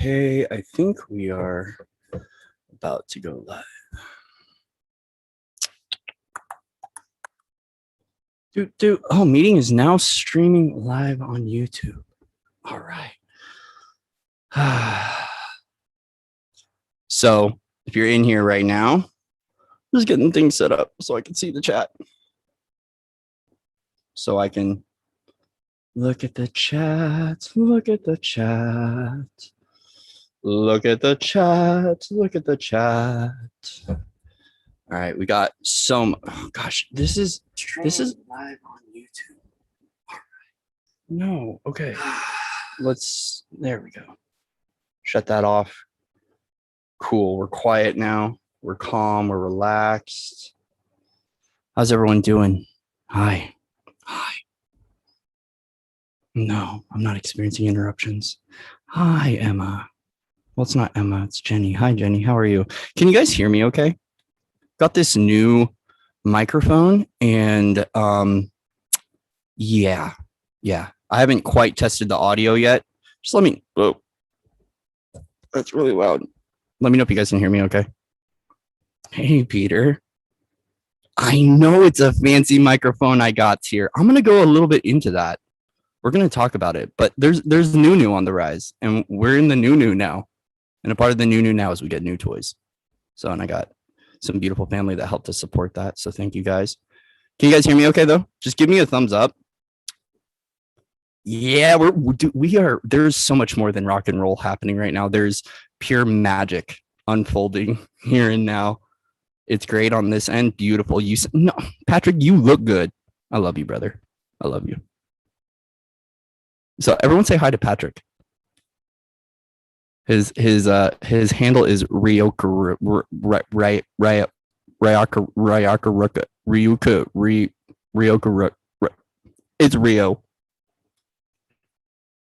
Hey, I think we are about to go live. Oh, meeting is now streaming live on YouTube. All right. So if you're in here right now, just getting things set up so I can see the chat. So I can look at the chat, look at the chat, look at the chat, look at the chat. All right, we got some. Oh gosh, this is live on YouTube. All right. No, okay. There we go. Shut that off. Cool, we're quiet now. We're calm, we're relaxed. How's everyone doing? Hi. No, I'm not experiencing interruptions. Hi, Emma. Well, it's not Emma, it's Jenny. Hi, Jenny, how are you? Can you guys hear me okay? Got this new microphone and yeah. I haven't quite tested the audio yet. Just let me, oh, that's really loud. Let me know if you guys can hear me okay. Hey, Peter. I know it's a fancy microphone I got here. I'm going to go a little bit into that. We're going to talk about it, but there's new on the rise and we're in the new now. And a part of the new now is we get new toys. So, and I got some beautiful family that helped us support that. So thank you guys. Can you guys hear me okay though? Just give me a thumbs up. Yeah, we are. There's so much more than rock and roll happening right now. There's pure magic unfolding here and now. It's great on this end. Beautiful. No, Patrick, you look good. I love you, brother. I love you. So everyone say hi to Patrick. His handle is Ryuka It's Rio.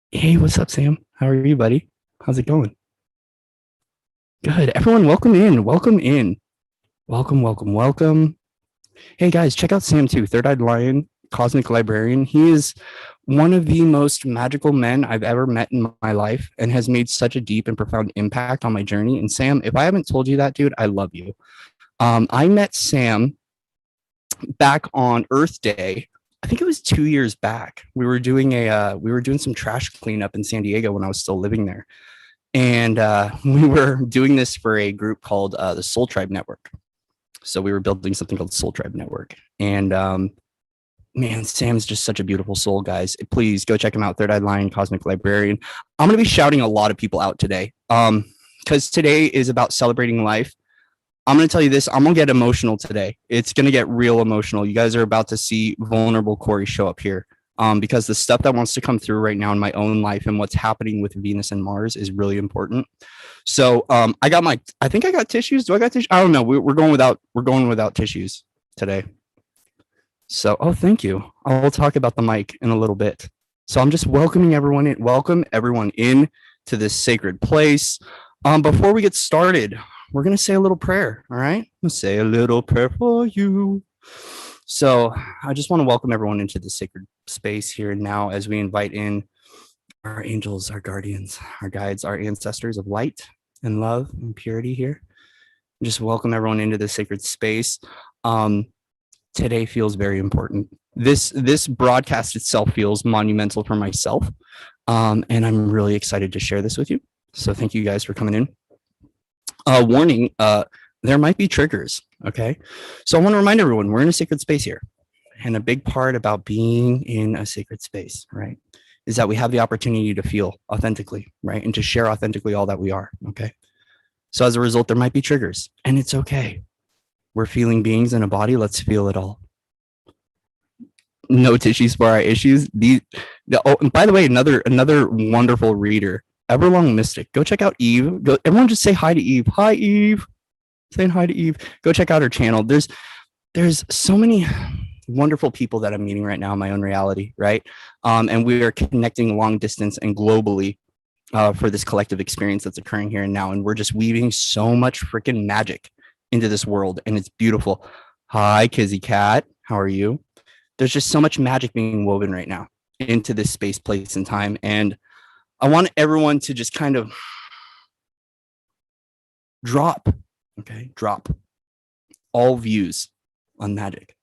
Hey, what's up, Sam? How are you, buddy? How's it going? Good. Everyone, welcome in. Welcome in. Welcome. Hey, guys, check out Sam too. Third Eyed Lion, Cosmic Librarian. He is one of the most magical men I've ever met in my life and has made such a deep and profound impact on my journey. And Sam, if I haven't told you that, dude, I love you. I met Sam back on Earth Day. I think it was 2 years back. We were doing some trash cleanup in San Diego when I was still living there. And we were doing this for a group called the Soul Tribe Network. So we were building something called Soul Tribe Network. And man, Sam's just such a beautiful soul, guys. Please go check him out. Third Eyed Lion, Cosmic Librarian. I'm going to be shouting a lot of people out today because today is about celebrating life. I'm going to tell you this. I'm going to get emotional today. It's going to get real emotional. You guys are about to see vulnerable Corey show up here because the stuff that wants to come through right now in my own life and what's happening with Venus and Mars is really important. So I think I got tissues. Do I got tissues? I don't know. We're going without tissues today. So, thank you. I'll talk about the mic in a little bit. So I'm just welcoming everyone in. Welcome everyone in to this sacred place. Before we get started, we're going to say a little prayer. All right. Let's say a little prayer for you. So I just want to welcome everyone into the sacred space here and now as we invite in our angels, our guardians, our guides, our ancestors of light and love and purity here. Just welcome everyone into the sacred space. Today feels very important. This broadcast itself feels monumental for myself. And I'm really excited to share this with you. So thank you guys for coming in. Warning, there might be triggers, okay? So I want to remind everyone, we're in a sacred space here. And a big part about being in a sacred space, right, is that we have the opportunity to feel authentically, right? And to share authentically all that we are, okay? So as a result, there might be triggers, and it's okay. We're feeling beings in a body. Let's feel it all. No tissues for our issues. And by the way, another wonderful reader, Everlong Mystic. Go check out Eve. Everyone just say hi to Eve. Hi, Eve. Saying hi to Eve. Go check out her channel. There's so many wonderful people that I'm meeting right now in my own reality, right? And we are connecting long distance and globally for this collective experience that's occurring here and now. And we're just weaving so much freaking magic into this world, and it's beautiful. Hi, Kizzy Cat. How are you? There's just so much magic being woven right now into this space, place, and time. And I want everyone to just kind of drop all views on magic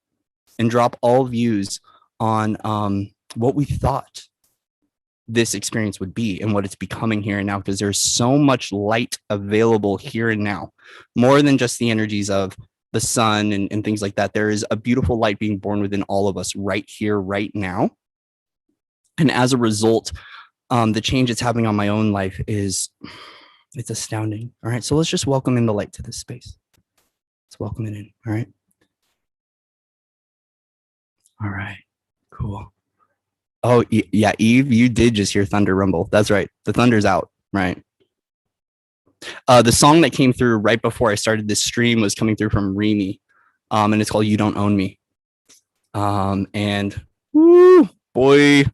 and drop all views on what we thought this experience would be and what it's becoming here and now, because there's so much light available here and now, more than just the energies of the sun and things like that. There is a beautiful light being born within all of us right here, right now. And as a result, the change it's having on my own life it's astounding. All right, so let's just welcome in the light to this space. Let's welcome it in. All right. All right, cool. Oh, yeah, Eve, you did just hear thunder rumble. That's right. The thunder's out, right? The song that came through right before I started this stream was coming through from Remy, and it's called You Don't Own Me. And woo, boy,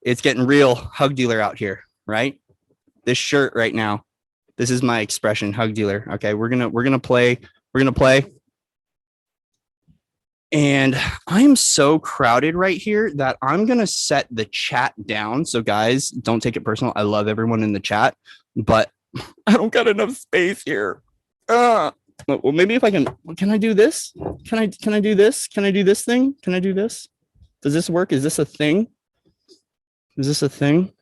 it's getting real hug dealer out here, right? This shirt right now, this is my expression, hug dealer. Okay, we're gonna play. And I'm so crowded right here that I'm going to set the chat down. So guys, don't take it personal. I love everyone in the chat, but I don't got enough space here. Well, maybe if I can I do this? Can I do this? Can I do this thing? Can I do this? Does this work? Is this a thing? Is this a thing?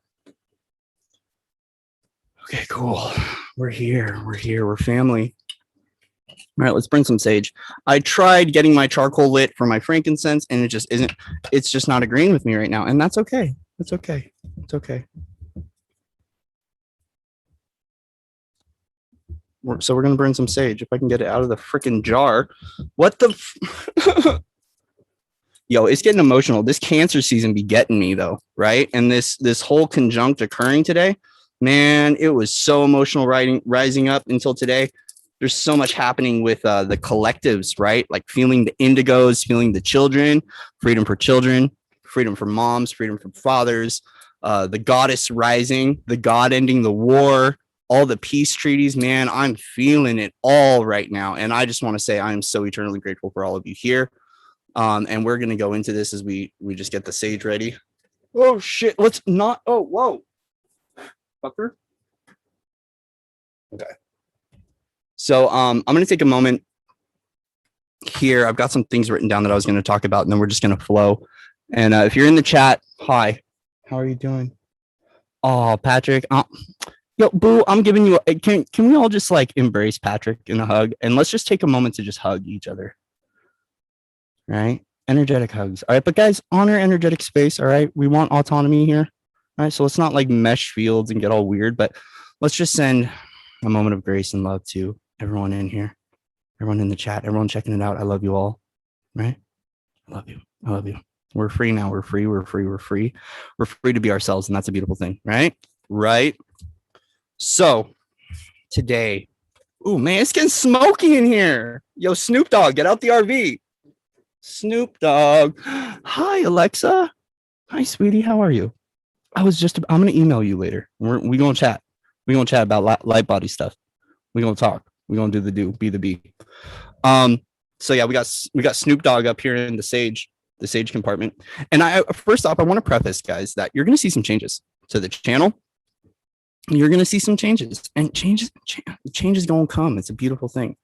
Okay, cool. We're here. We're family. All right, let's bring some sage. I tried getting my charcoal lit for my frankincense, and it just isn't. It's just not agreeing with me right now, and that's okay. It's okay. It's okay. So we're gonna burn some sage if I can get it out of the freaking jar. What the? Yo, it's getting emotional. This Cancer season be getting me though, right? And this whole conjunct occurring today, man, it was so emotional rising up until today. There's so much happening with the collectives, right? Like feeling the indigos, feeling the children, freedom for children, freedom for moms, freedom for fathers, the goddess rising, the god ending the war, all the peace treaties, man, I'm feeling it all right now. And I just want to say I am so eternally grateful for all of you here. And we're going to go into this as we just get the sage ready. Oh, shit. Let's not. Oh, whoa. Fucker. Okay. So I'm going to take a moment here. I've got some things written down that I was going to talk about, and then we're just going to flow. And if you're in the chat, hi, how are you doing? Oh, Patrick. Yo, boo, I'm giving you, can we all just like embrace Patrick in a hug? And let's just take a moment to just hug each other. Right? Energetic hugs. All right, but guys, honor energetic space. All right, we want autonomy here. All right, so let's not like mesh fields and get all weird, but let's just send a moment of grace and love to everyone in here, everyone in the chat, everyone checking it out. I love you all, right? I love you. I love you. We're free now. We're free. We're free. We're free. We're free to be ourselves. And that's a beautiful thing, right? Right. So today, ooh, man, it's getting smoky in here. Yo, Snoop Dogg, get out the RV. Snoop Dogg. Hi, Alexa. Hi, sweetie. How are you? I'm going to email you later. We're going to chat. We're going to chat about light body stuff. We're going to talk. We're going to be the bee. So yeah, we got Snoop Dogg up here in the sage compartment. And first off, I want to preface, guys, that you're going to see some changes to the channel. You're going to see some changes, and change is going to come. It's a beautiful thing.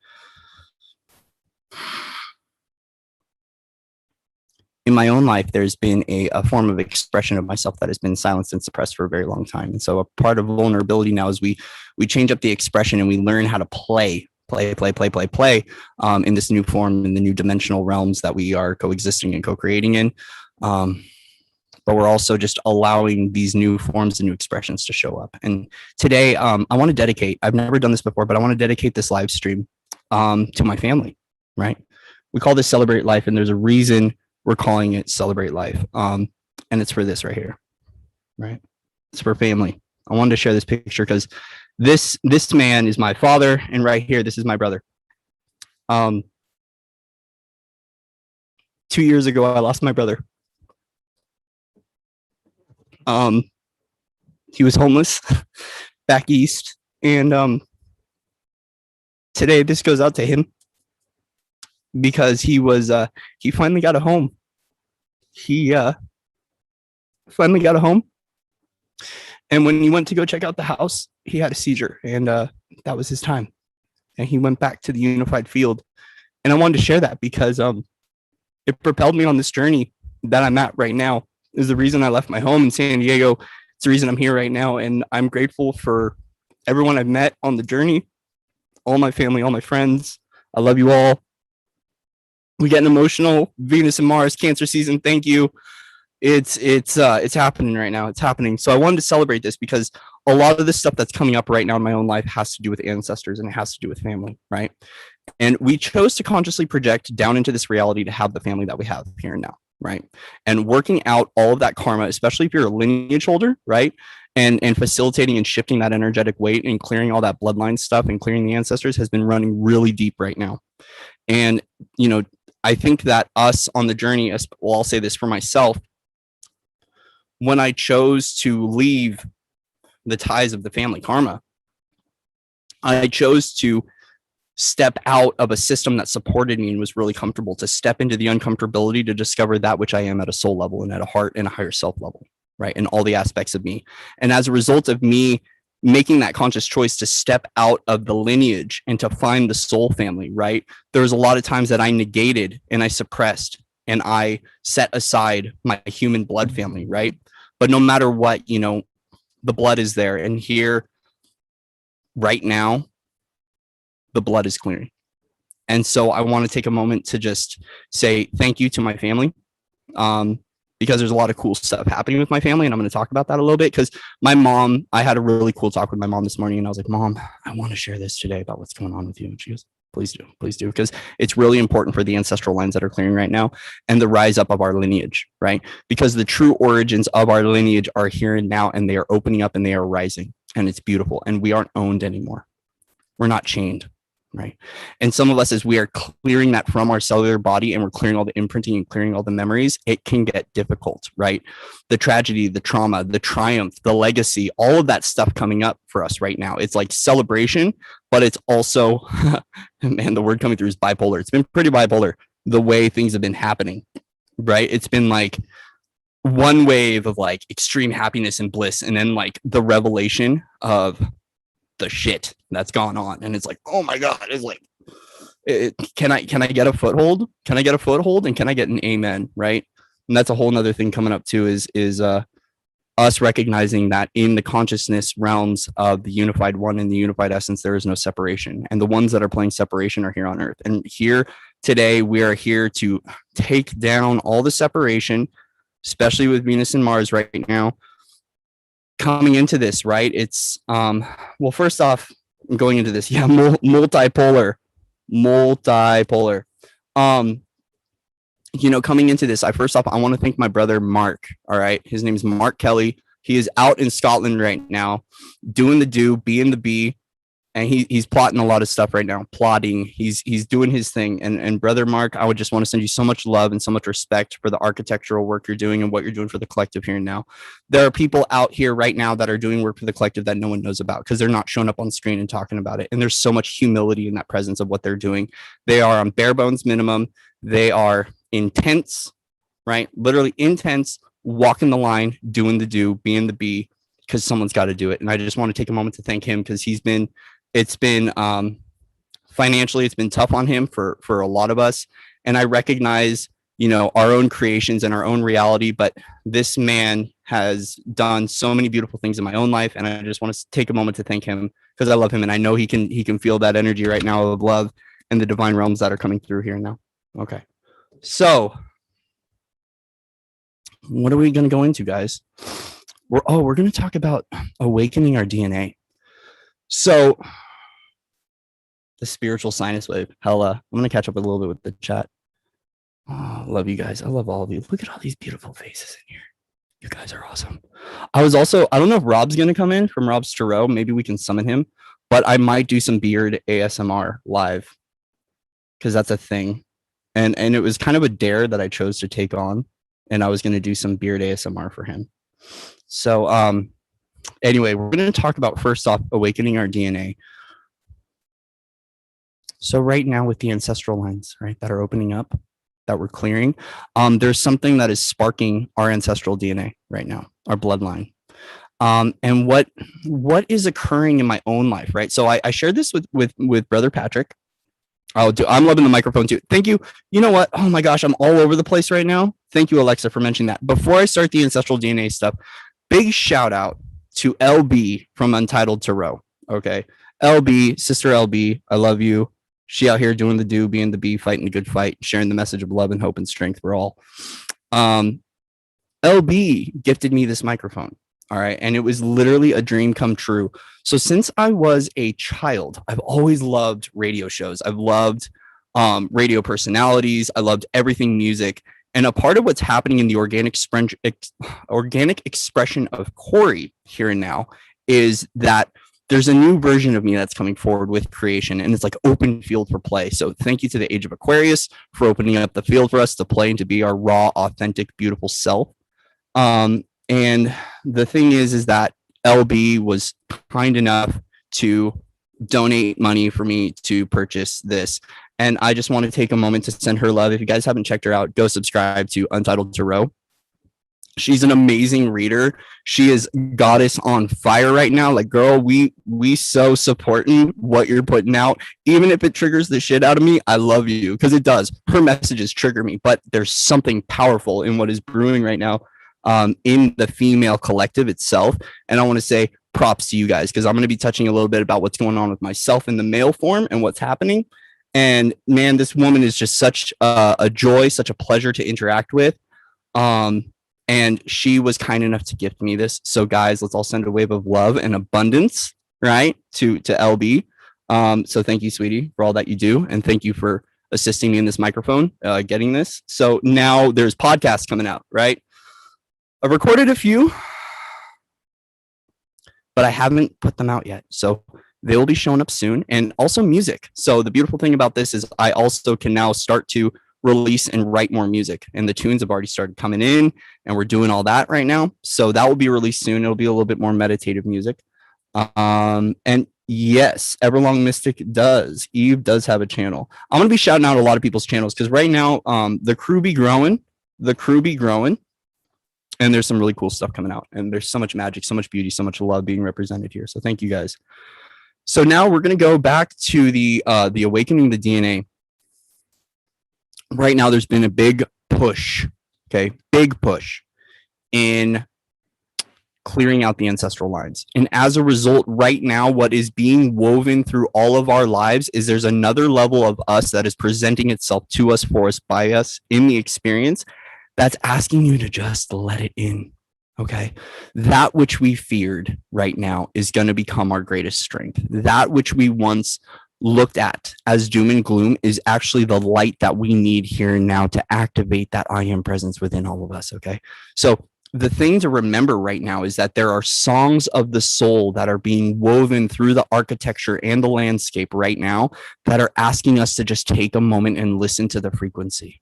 In my own life, there's been a form of expression of myself that has been silenced and suppressed for a very long time. And so a part of vulnerability now is we change up the expression and we learn how to play in this new form, in the new dimensional realms that we are coexisting and co-creating in. But we're also just allowing these new forms and new expressions to show up. And today, I want to dedicate, I've never done this before, but I want to dedicate this live stream to my family, right? We call this Celebrate Life, and there's a reason we're calling it Celebrate Life. And it's for this right here, right? It's for family. I wanted to share this picture because this man is my father, and right here, this is my brother. 2 years ago, I lost my brother. He was homeless back east, and today this goes out to him because he finally got a home. He finally got a home, and when he went to go check out the house, he had a seizure, and that was his time. and he went back to the unified field. And I wanted to share that because it propelled me on this journey that I'm at right now. Is the reason I left my home in San Diego. It's the reason I'm here right now. And I'm grateful for everyone I've met on the journey, all my family, all my friends. I love you all. We getting emotional. Venus and Mars, Cancer season. Thank you. It's happening right now. It's happening. So I wanted to celebrate this because a lot of the stuff that's coming up right now in my own life has to do with ancestors and it has to do with family, right? And we chose to consciously project down into this reality to have the family that we have here and now, right? And working out all of that karma, especially if you're a lineage holder, right? And facilitating and shifting that energetic weight and clearing all that bloodline stuff and clearing the ancestors has been running really deep right now. And, you know, I think that us on the journey, well, I'll say this for myself, when I chose to leave the ties of the family karma, I chose to step out of a system that supported me and was really comfortable, to step into the uncomfortability to discover that which I am at a soul level and at a heart and a higher self level, right? And all the aspects of me. And as a result of me making that conscious choice to step out of the lineage and to find the soul family, right? There was a lot of times that I negated and I suppressed and I set aside my human blood family, right? But no matter what, you know, the blood is there. And here, right now, the blood is clearing. And so I want to take a moment to just say thank you to my family, because there's a lot of cool stuff happening with my family. And I'm going to talk about that a little bit because my mom, I had a really cool talk with my mom this morning. And I was like, Mom, I want to share this today about what's going on with you. And she goes, please do, because it's really important for the ancestral lines that are clearing right now and the rise up of our lineage, right? Because the true origins of our lineage are here and now, and they are opening up and they are rising, and it's beautiful. And we aren't owned anymore. We're not chained, right? And some of us, as we are clearing that from our cellular body and we're clearing all the imprinting and clearing all the memories, it can get difficult, right? The tragedy, the trauma, the triumph, the legacy, all of that stuff coming up for us right now. It's like celebration, but it's also, man, the word coming through is bipolar. It's been pretty bipolar, the way things have been happening, right? It's been like one wave of like extreme happiness and bliss, and then like the revelation of the shit that's gone on. And it's like, oh my God, it's like, can I get a foothold? Can I get a foothold? And can I get an amen? Right. And that's a whole nother thing coming up too, is us recognizing that in the consciousness realms of the unified one and the unified essence, there is no separation. And the ones that are playing separation are here on earth. And here today, we are here to take down all the separation, especially with Venus and Mars right now. Coming into this, right? It's well, first off, going into this, yeah, multipolar. You know, coming into this, I want to thank my brother Mark. All right, his name is Mark Kelly. He is out in Scotland right now, doing the do, being the bee, and he's plotting a lot of stuff right now. Plotting, he's doing his thing. And brother Mark, I would just want to send you so much love and so much respect for the architectural work you're doing and what you're doing for the collective here and now. There are people out here right now that are doing work for the collective that no one knows about because they're not showing up on screen and talking about it. And there's so much humility in that presence of what they're doing. They are on bare bones minimum. They are intense, right? Literally intense, walking the line, doing the do, being the bee, because someone's got to do it. And I just want to take a moment to thank him because it's been financially, it's been tough on him for a lot of us. And I recognize, you know, our own creations and our own reality, but this man has done so many beautiful things in my own life. And I just want to take a moment to thank him because I love him. And I know he can feel that energy right now of love and the divine realms that are coming through here now. Okay. So what are we going to go into, guys? We're going to talk about awakening our DNA. So the spiritual sinus wave. Hella, I'm going to catch up a little bit with the chat. Oh, love you guys. I love all of you. Look at all these beautiful faces in here. You guys are awesome. I don't know if Rob's going to come in from Rob's Tarot. Maybe we can summon him, but I might do some beard ASMR live because that's a thing. And it was kind of a dare that I chose to take on. And I was going to do some beard ASMR for him. So, anyway, we're going to talk about, first off, awakening our DNA. So right now with the ancestral lines, right, that are opening up, that we're clearing, there's something that is sparking our ancestral DNA right now, our bloodline. And what is occurring in my own life, right? So I shared this with Brother Patrick. I'm loving the microphone too. Thank you. You know what? Oh my gosh, I'm all over the place right now. Thank you, Alexa, for mentioning that. Before I start the ancestral DNA stuff, big shout out to LB from Untitled Tarot. Okay, LB, sister LB, I love you. She out here doing the do, being the bee, fighting the good fight, sharing the message of love and hope and strength for all. LB gifted me this microphone. All right. And it was literally a dream come true. So since I was a child, I've always loved radio shows. I've loved radio personalities. I loved everything music. And a part of what's happening in the organic expression of Corey here and now is that there's a new version of me that's coming forward with creation, and it's like open field for play. So thank you to the Age of Aquarius for opening up the field for us to play and to be our raw, authentic, beautiful self. And the thing is that LB was kind enough to donate money for me to purchase this. And I just want to take a moment to send her love. If you guys haven't checked her out, go subscribe to Untitled Tarot. She's an amazing reader. She is goddess on fire right now. Like, girl, we so supporting what you're putting out. Even if it triggers the shit out of me, I love you, because it does. Her messages trigger me, but there's something powerful in what is brewing right now in the female collective itself. And I want to say props to you guys, because I'm going to be touching a little bit about what's going on with myself in the male form and what's happening. And man, this woman is just such a joy, such a pleasure to interact with. And she was kind enough to gift me this. So guys, let's all send a wave of love and abundance, right, to LB. So thank you, sweetie, for all that you do. And thank you for assisting me in this microphone, getting this. So now there's podcasts coming out, right? I've recorded a few, but I haven't put them out yet. So they will be showing up soon. And also music. So the beautiful thing about this is I also can now start to release and write more music, and the tunes have already started coming in, and we're doing all that right now. So that will be released soon. It'll be a little bit more meditative music. And yes, Everlong Mystic does. Eve does have a channel. I'm going to be shouting out a lot of people's channels, because right now the crew be growing, and there's some really cool stuff coming out, and there's so much magic, so much beauty, so much love being represented here. So thank you guys. So now we're going to go back to the Awakening the DNA. Right now, there's been a big push, big push in clearing out the ancestral lines. And as a result, right now, what is being woven through all of our lives is there's another level of us that is presenting itself to us, for us, by us in the experience, that's asking you to just let it in, okay? That which we feared right now is going to become our greatest strength. That which we once looked at as doom and gloom is actually the light that we need here and now to activate that I am presence within all of us, okay? So the thing to remember right now is that there are songs of the soul that are being woven through the architecture and the landscape right now that are asking us to just take a moment and listen to the frequency,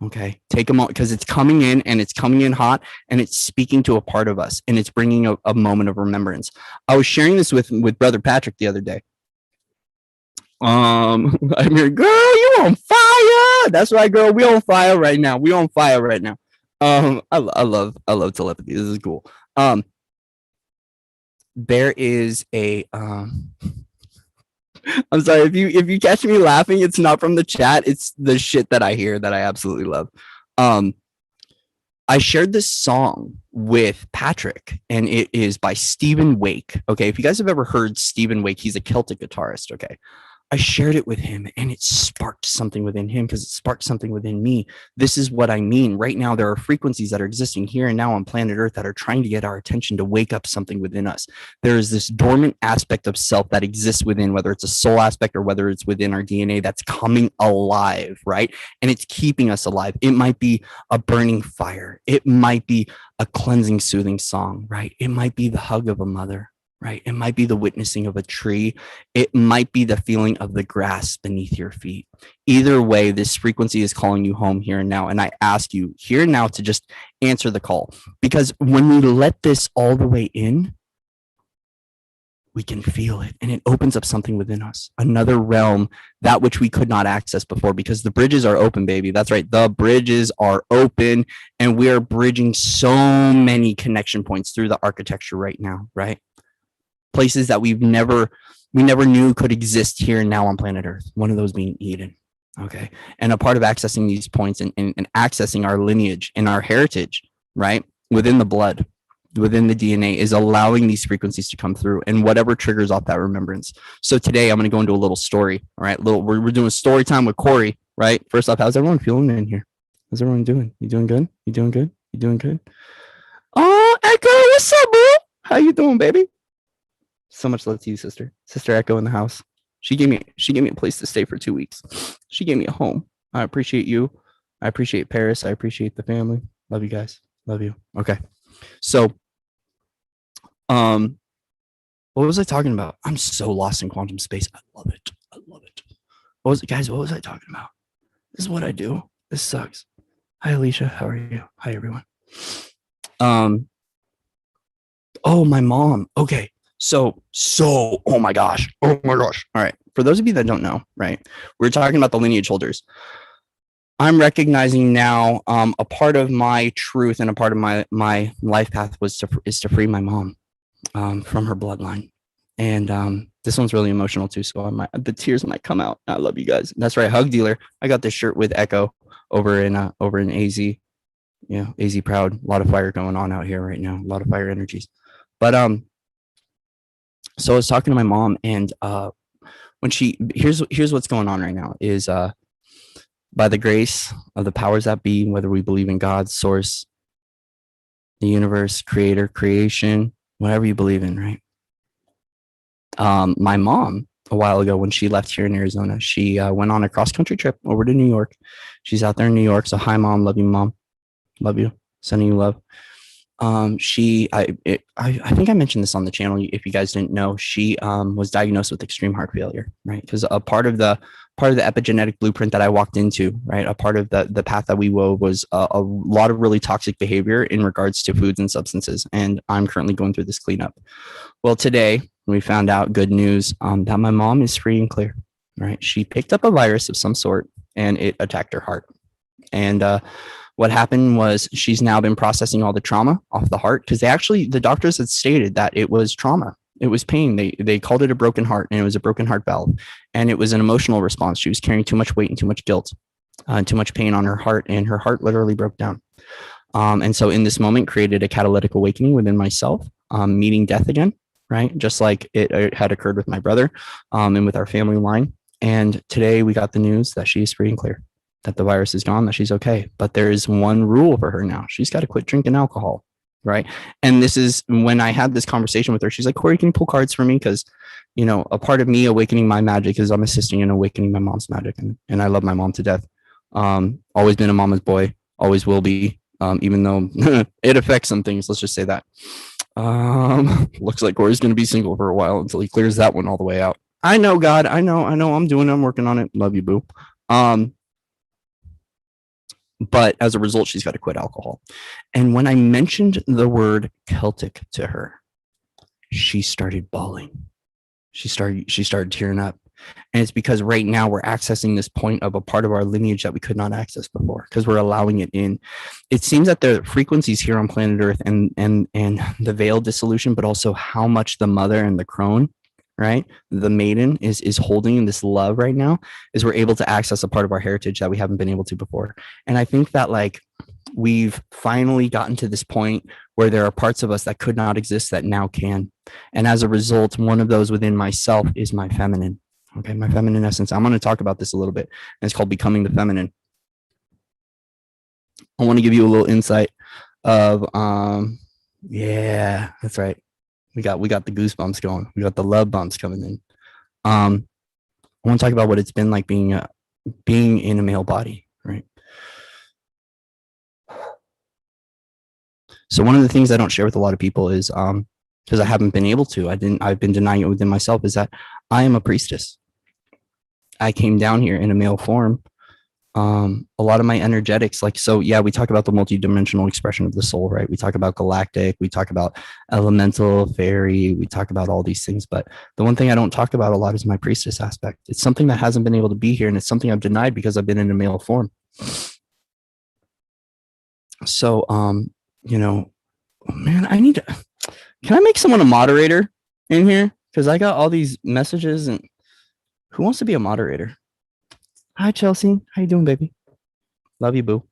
okay? Take a moment, because it's coming in, and it's coming in hot, and it's speaking to a part of us, and it's bringing a moment of remembrance. I was sharing this with Brother Patrick the other day. I'm here, girl, you on fire. That's right, girl, we on fire right now. I love telepathy. This is cool. There is a I'm sorry if you catch me laughing, it's not from the chat, it's the shit that I hear that I absolutely love. I shared this song with Patrick, and it is by Stephen Wake. Okay, if you guys have ever heard Stephen Wake, he's a Celtic guitarist. Okay, I shared it with him, and it sparked something within him, because it sparked something within me. This is what I mean. Right now, there are frequencies that are existing here and now on planet Earth that are trying to get our attention to wake up something within us. There is this dormant aspect of self that exists within, whether it's a soul aspect or whether it's within our DNA, that's coming alive, right? And it's keeping us alive. It might be a burning fire. It might be a cleansing, soothing song, right? It might be the hug of a mother, right? It might be the witnessing of a tree. It might be the feeling of the grass beneath your feet. Either way, this frequency is calling you home here and now. And I ask you here and now to just answer the call, because when we let this all the way in, we can feel it, and it opens up something within us, another realm, that which we could not access before, because the bridges are open, baby. That's right, the bridges are open, and we are bridging so many connection points through the architecture right now, right? Places that we never knew could exist here and now on planet Earth, one of those being Eden. Okay, and a part of accessing these points and accessing our lineage and our heritage, right, within the blood, within the DNA, is allowing these frequencies to come through, and whatever triggers off that remembrance. So today I'm going to go into a little story. All right, we're doing story time with Corey. Right. First off, how's everyone feeling in here? How's everyone doing? You doing good? You doing good? You doing good? Oh, Echo, what's up, bro? How you doing, baby? So much love to you, sister. Sister Echo in the house. She gave me a place to stay for 2 weeks. She gave me a home. I appreciate you. I appreciate Paris. I appreciate the family. Love you guys. Love you. Okay. So, what was I talking about? I'm so lost in quantum space. I love it. I love it. What was I talking about? This is what I do. This sucks. Hi, Alicia. How are you? Hi, everyone. Oh, my mom. Okay. So, oh my gosh. All right. For those of you that don't know, right, we're talking about the lineage holders. I'm recognizing now a part of my truth and a part of my life path is to free my mom from her bloodline. And this one's really emotional too, so the tears might come out. I love you guys. That's right, Hug Dealer. I got this shirt with Echo over in AZ. Yeah, AZ proud. A lot of fire going on out here right now. A lot of fire energies. But so I was talking to my mom, and when here's what's going on right now is by the grace of the powers that be, whether we believe in God, source, the universe, creator, creation, whatever you believe in, right? My mom, a while ago, when she left here in Arizona, she went on a cross-country trip over to New York. She's out there in New York. So hi, Mom. Love you, Mom. Love you. Sending you love. I think I mentioned this on the channel. If you guys didn't know, she was diagnosed with extreme heart failure, right? Because a part of the epigenetic blueprint that I walked into, right, a part of the path that we wove was a lot of really toxic behavior in regards to foods and substances. And I'm currently going through this cleanup. Well, today we found out good news that my mom is free and clear, right? She picked up a virus of some sort and it attacked her heart. And what happened was she's now been processing all the trauma off the heart, because the doctors had stated that it was trauma. It was pain. They called it a broken heart, and it was a broken heart valve. And it was an emotional response. She was carrying too much weight and too much guilt, too much pain on her heart, and her heart literally broke down. And so in this moment created a catalytic awakening within myself, meeting death again, right? Just like it had occurred with my brother and with our family line. And today we got the news that she is free and clear, that the virus is gone, that she's okay. But there is one rule for her now. She's got to quit drinking alcohol, right? And this is when I had this conversation with her. She's like, Corey, can you pull cards for me? Because, you know, a part of me awakening my magic is I'm assisting in awakening my mom's magic. And I love my mom to death. Always been a mama's boy, always will be, even though it affects some things. Let's just say that. Looks like Corey's going to be single for a while until he clears that one all the way out. I know, God. I know. I'm working on it. Love you, boo. But as a result, she's got to quit alcohol. And when I mentioned the word Celtic to her, she started bawling. She started tearing up. And it's because right now we're accessing this point of a part of our lineage that we could not access before, because we're allowing it in. It seems that the frequencies here on planet Earth and the veil dissolution, but also how much the mother and the crone, right, the maiden is holding in this love right now, is we're able to access a part of our heritage that we haven't been able to before. And I think that like we've finally gotten to this point where there are parts of us that could not exist that now can. And as a result, one of those within myself is my feminine. Okay, my feminine essence. I'm going to talk about this a little bit. And it's called Becoming the Feminine. I want to give you a little insight of yeah, that's right. We got the goosebumps going. We got the love bumps coming in. I want to talk about what it's been like being in a male body, right? So one of the things I don't share with a lot of people is because I haven't been able to, I've been denying it within myself, is that I am a priestess. I came down here in a male form A lot of my energetics, like, so yeah, we talk about the multidimensional expression of the soul, right? We talk about galactic, we talk about elemental, fairy, we talk about all these things, but the one thing I don't talk about a lot is my priestess aspect. It's something that hasn't been able to be here, and it's something I've denied because I've been in a male form. So you know, man, I need to, can I make someone a moderator in here? Because I got all these messages, and who wants to be a moderator? Hi, Chelsea. How you doing, baby? Love you, boo.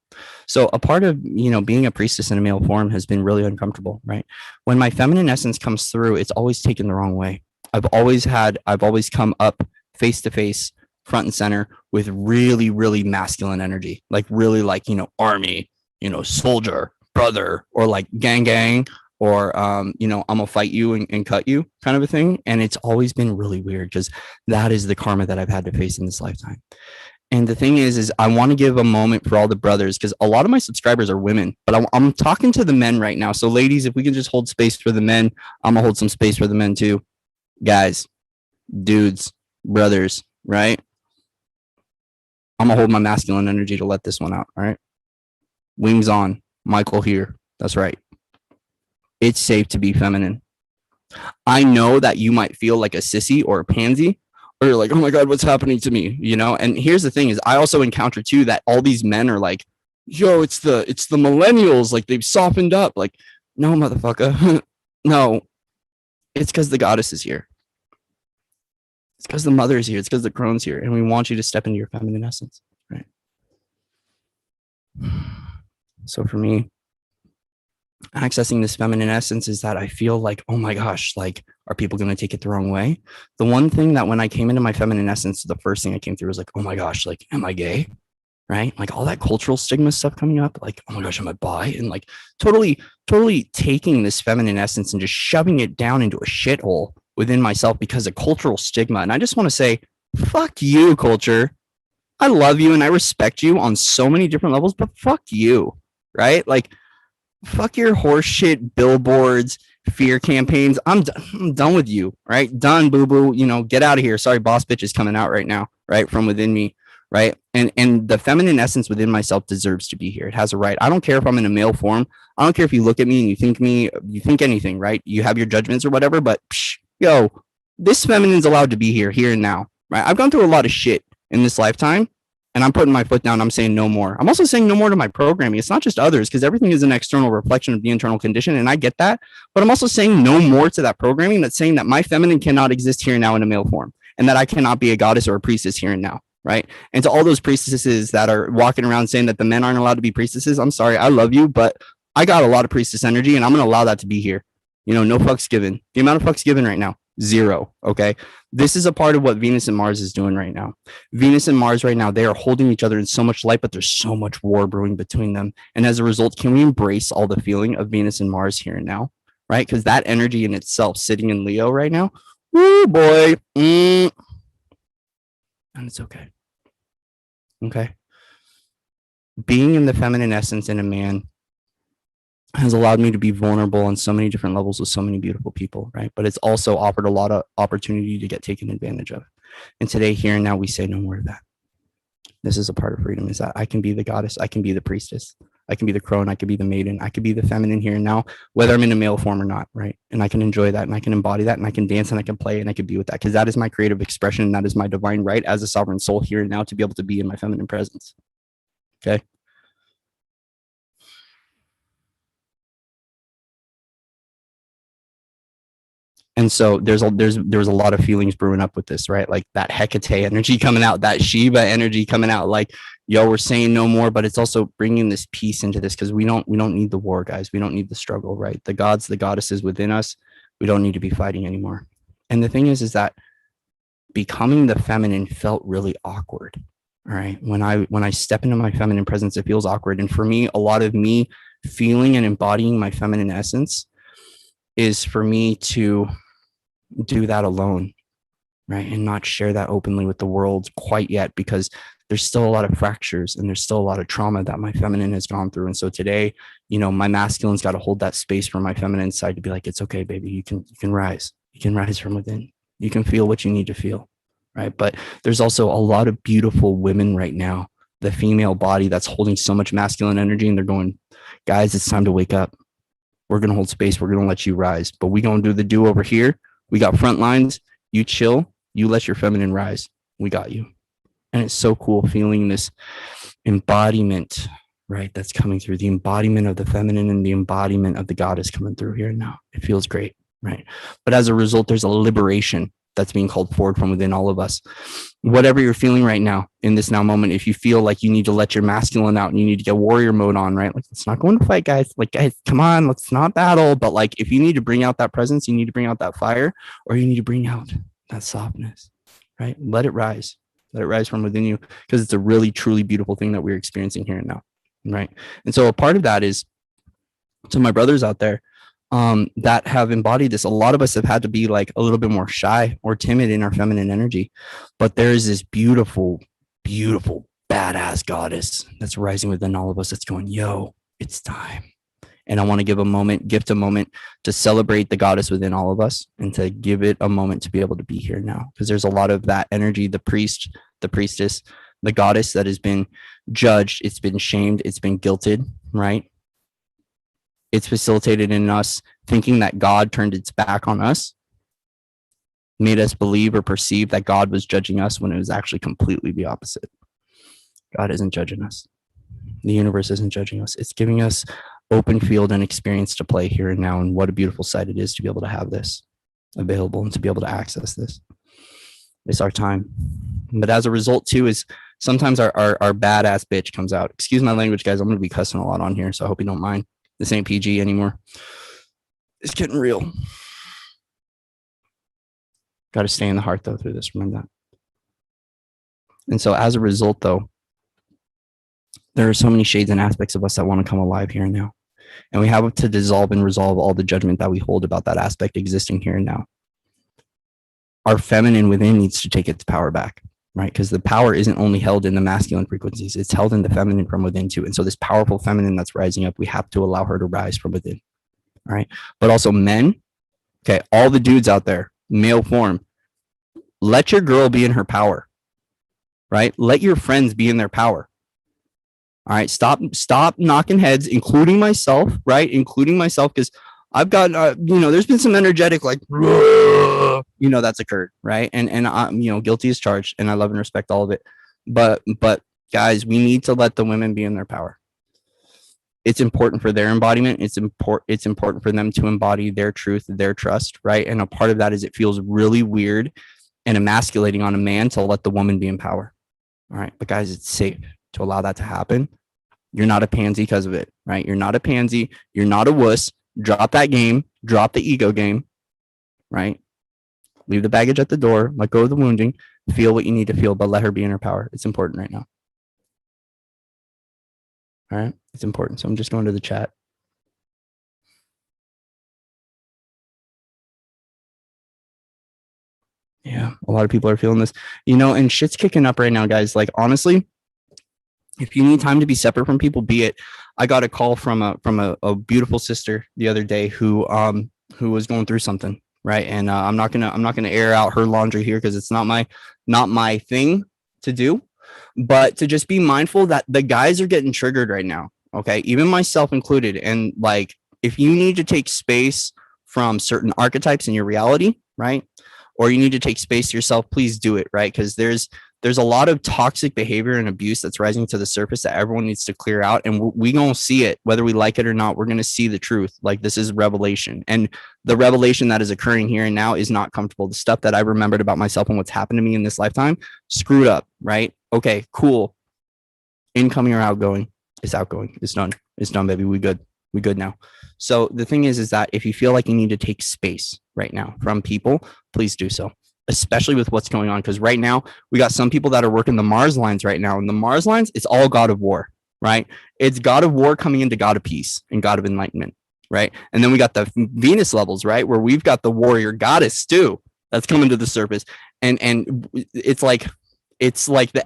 So a part of, being a priestess in a male form has been really uncomfortable, right? When my feminine essence comes through, it's always taken the wrong way. I've always come up face to face, front and center with really, really masculine energy, like really like, army, soldier, brother, or like gang gang, or I'm gonna fight you and cut you kind of a thing. And it's always been really weird because that is the karma that I've had to face in this lifetime. And the thing is I want to give a moment for all the brothers, because a lot of my subscribers are women, but I'm talking to the men right now. So ladies, if we can just hold space for the men, I'm gonna hold some space for the men too. Guys, dudes, brothers, right? I'm gonna hold my masculine energy to let this one out. All right. Wings on. Michael here. That's right. It's safe to be feminine. I know that you might feel like a sissy or a pansy, or you're like, oh my God, what's happening to me? And here's the thing is I also encounter too that all these men are like, yo, it's the millennials, like they've softened up. Like, no, motherfucker. No, it's because the goddess is here. It's because the mother is here. It's because the crone's here. And we want you to step into your feminine essence, right? So for me, accessing this feminine essence is that I feel like, oh my gosh, like, are people going to take it the wrong way? The one thing that when I came into my feminine essence, the first thing I came through was like, oh my gosh, like, am I gay? Right? Like all that cultural stigma stuff coming up, like, oh my gosh, am I bi? And like totally taking this feminine essence and just shoving it down into a shithole within myself because of cultural stigma. And I just want to say, fuck you, culture. I love you and I respect you on so many different levels, but fuck you, right? Like, fuck your horseshit billboards, fear campaigns. I'm done with you, right? Done, boo boo. Get out of here. Sorry, boss bitch is coming out right now, right? From within me, right? And the feminine essence within myself deserves to be here. It has a right. I don't care if I'm in a male form. I don't care if you look at me and you think anything, right? You have your judgments or whatever, but yo, this feminine's allowed to be here and now, right? I've gone through a lot of shit in this lifetime, and I'm putting my foot down. I'm saying no more. I'm also saying no more to my programming. It's not just others, because everything is an external reflection of the internal condition, and I get that. But I'm also saying no more to that programming that's saying that my feminine cannot exist here and now in a male form, and that I cannot be a goddess or a priestess here and now, right? And to all those priestesses that are walking around saying that the men aren't allowed to be priestesses, I'm sorry, I love you, but I got a lot of priestess energy, and I'm going to allow that to be here. No fucks given. The amount of fucks given right now, 0. Okay. This is a part of what Venus and Mars is doing right now. Venus and Mars right now, they are holding each other in so much light, but there's so much war brewing between them. And as a result, can we embrace all the feeling of Venus and Mars here and now? Right? Because that energy in itself sitting in Leo right now, woo boy. And it's okay. Okay. Being in the feminine essence in a man has allowed me to be vulnerable on so many different levels with so many beautiful people, right? But it's also offered a lot of opportunity to get taken advantage of. And today, here and now, we say no more of that. This is a part of freedom, is that I can be the goddess, I can be the priestess, I can be the crone, I can be the maiden, I can be the feminine here and now, whether I'm in a male form or not, right? And I can enjoy that, and I can embody that, and I can dance, and I can play, and I can be with that, because that is my creative expression, and that is my divine right as a sovereign soul here and now to be able to be in my feminine presence. Okay. And so there was a lot of feelings brewing up with this, right? Like that Hecate energy coming out, that Shiva energy coming out, like, yo, we're saying no more, but it's also bringing this peace into this, because we don't need the war, guys. We don't need the struggle, right? The gods, the goddesses within us, we don't need to be fighting anymore. And the thing is that becoming the feminine felt really awkward. All right. When I step into my feminine presence, it feels awkward. And for me, a lot of me feeling and embodying my feminine essence is for me to do that alone, right? And not share that openly with the world quite yet, because there's still a lot of fractures and there's still a lot of trauma that my feminine has gone through. And so today, my masculine's got to hold that space for my feminine side to be like, it's okay, baby. You can rise. You can rise from within. You can feel what you need to feel, right? But there's also a lot of beautiful women right now the female body that's holding so much masculine energy, and they're going, guys, it's time to wake up. We're going to hold space. We're going to let you rise, but we going to do the do over here. We got front lines. You chill. You let your feminine rise. We got you. And it's so cool feeling this embodiment, right? That's coming through, the embodiment of the feminine and the embodiment of the goddess coming through here now. It feels great, right? But as a result, there's a liberation that's being called forward from within all of us. Whatever you're feeling right now in this now moment, if you feel like you need to let your masculine out and you need to get warrior mode on, right? Like, let's not go into fight, guys. Like, guys, come on, let's not battle. But like, if you need to bring out that presence, you need to bring out that fire, or you need to bring out that softness, right? Let it rise. Let it rise from within you, because it's a really, truly beautiful thing that we're experiencing here and now, right? And so a part of that is, to my brothers out there, that have embodied this, a lot of us have had to be like a little bit more shy or timid in our feminine energy, but there's this beautiful, beautiful, badass goddess that's rising within all of us that's going, yo, it's time. And I want to give a moment, gift a moment to celebrate the goddess within all of us and to give it a moment to be able to be here now, because there's a lot of that energy, the priest, the priestess, the goddess that has been judged, it's been shamed, it's been guilted, right? It's facilitated in us thinking that God turned its back on us, made us believe or perceive that God was judging us, when it was actually completely the opposite. God isn't judging us. The universe isn't judging us. It's giving us open field and experience to play here and now. And what a beautiful sight it is to be able to have this available and to be able to access this. It's our time. But as a result too, is sometimes our badass bitch comes out. Excuse my language, guys. I'm going to be cussing a lot on here, so I hope you don't mind. This ain't PG anymore. It's getting real. Got to stay in the heart though through this. Remember that. And so as a result though, there are so many shades and aspects of us that want to come alive here and now. And we have to dissolve and resolve all the judgment that we hold about that aspect existing here and now. Our feminine within needs to take its power back, right? Because the power isn't only held in the masculine frequencies, it's held in the feminine from within too. And so this powerful feminine that's rising up, we have to allow her to rise from within, all right? But also men, okay, all the dudes out there, male form, let your girl be in her power, right? Let your friends be in their power. All right, stop knocking heads, including myself, right? Including myself, because I've got, there's been some energetic, like, that's occurred, right? And I'm, guilty as charged, and I love and respect all of it. But guys, we need to let the women be in their power. It's important for their embodiment. It's important for them to embody their truth, their trust, right? And a part of that is it feels really weird and emasculating on a man to let the woman be in power. All right, but guys, it's safe to allow that to happen. You're not a pansy because of it, right? You're not a pansy. You're not a wuss. Drop that game. Drop the ego game, right? Leave the baggage at the door. Let go of the wounding. Feel what you need to feel, but let her be in her power. It's important right now. All right, it's important. So I'm just going to the chat. Yeah, a lot of people are feeling this, and shit's kicking up right now, guys. Like, honestly, if you need time to be separate from people, be it. I got a call from a beautiful sister the other day who was going through something, right? And I'm not gonna air out her laundry here because it's not my thing to do, but to just be mindful that the guys are getting triggered right now. Okay, even myself included. And like, if you need to take space from certain archetypes in your reality, right? Or you need to take space to yourself, please do it, right? Because there's a lot of toxic behavior and abuse that's rising to the surface that everyone needs to clear out. And we going to see it, whether we like it or not. We're going to see the truth. Like, this is revelation. And the revelation that is occurring here and now is not comfortable. The stuff that I remembered about myself and what's happened to me in this lifetime, screwed up, right? Okay, cool. Incoming or outgoing? It's outgoing. It's done. It's done, baby. We good. We good now. So the thing is that if you feel like you need to take space right now from people, please do so, especially with what's going on. Because right now we got some people that are working the Mars lines right now, and the Mars lines, it's all God of war, right? It's God of war coming into God of peace and God of enlightenment, right? And then we got the Venus levels, right, where we've got the warrior goddess too that's coming to the surface, and it's like the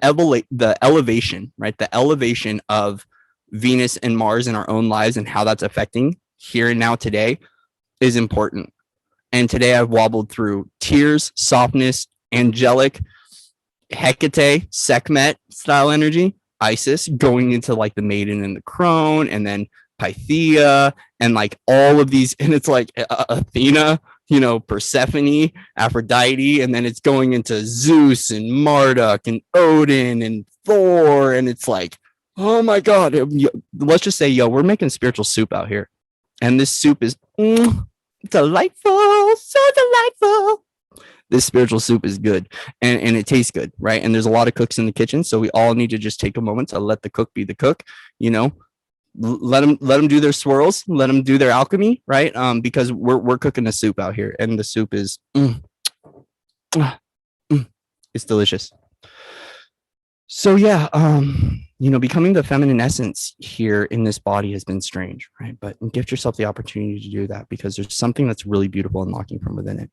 elevation, right? The elevation of Venus and Mars in our own lives and how that's affecting here and now today is important. And today I've wobbled through tears, softness, angelic, Hecate, Sekhmet style energy, Isis going into like the maiden and the crone, and then Pythia, and like all of these, and it's like Athena, Persephone, Aphrodite, and then it's going into Zeus and Marduk and Odin and Thor, and it's like, oh my God, let's just say, we're making spiritual soup out here, and this soup is delightful, so delightful. This spiritual soup is good, and it tastes good, right? And there's a lot of cooks in the kitchen, so we all need to just take a moment to let the cook be the cook, let them do their swirls, let them do their alchemy, right? Because we're cooking a soup out here, and the soup is it's delicious. So yeah, becoming the feminine essence here in this body has been strange, right? But gift yourself the opportunity to do that, because there's something that's really beautiful unlocking from within it.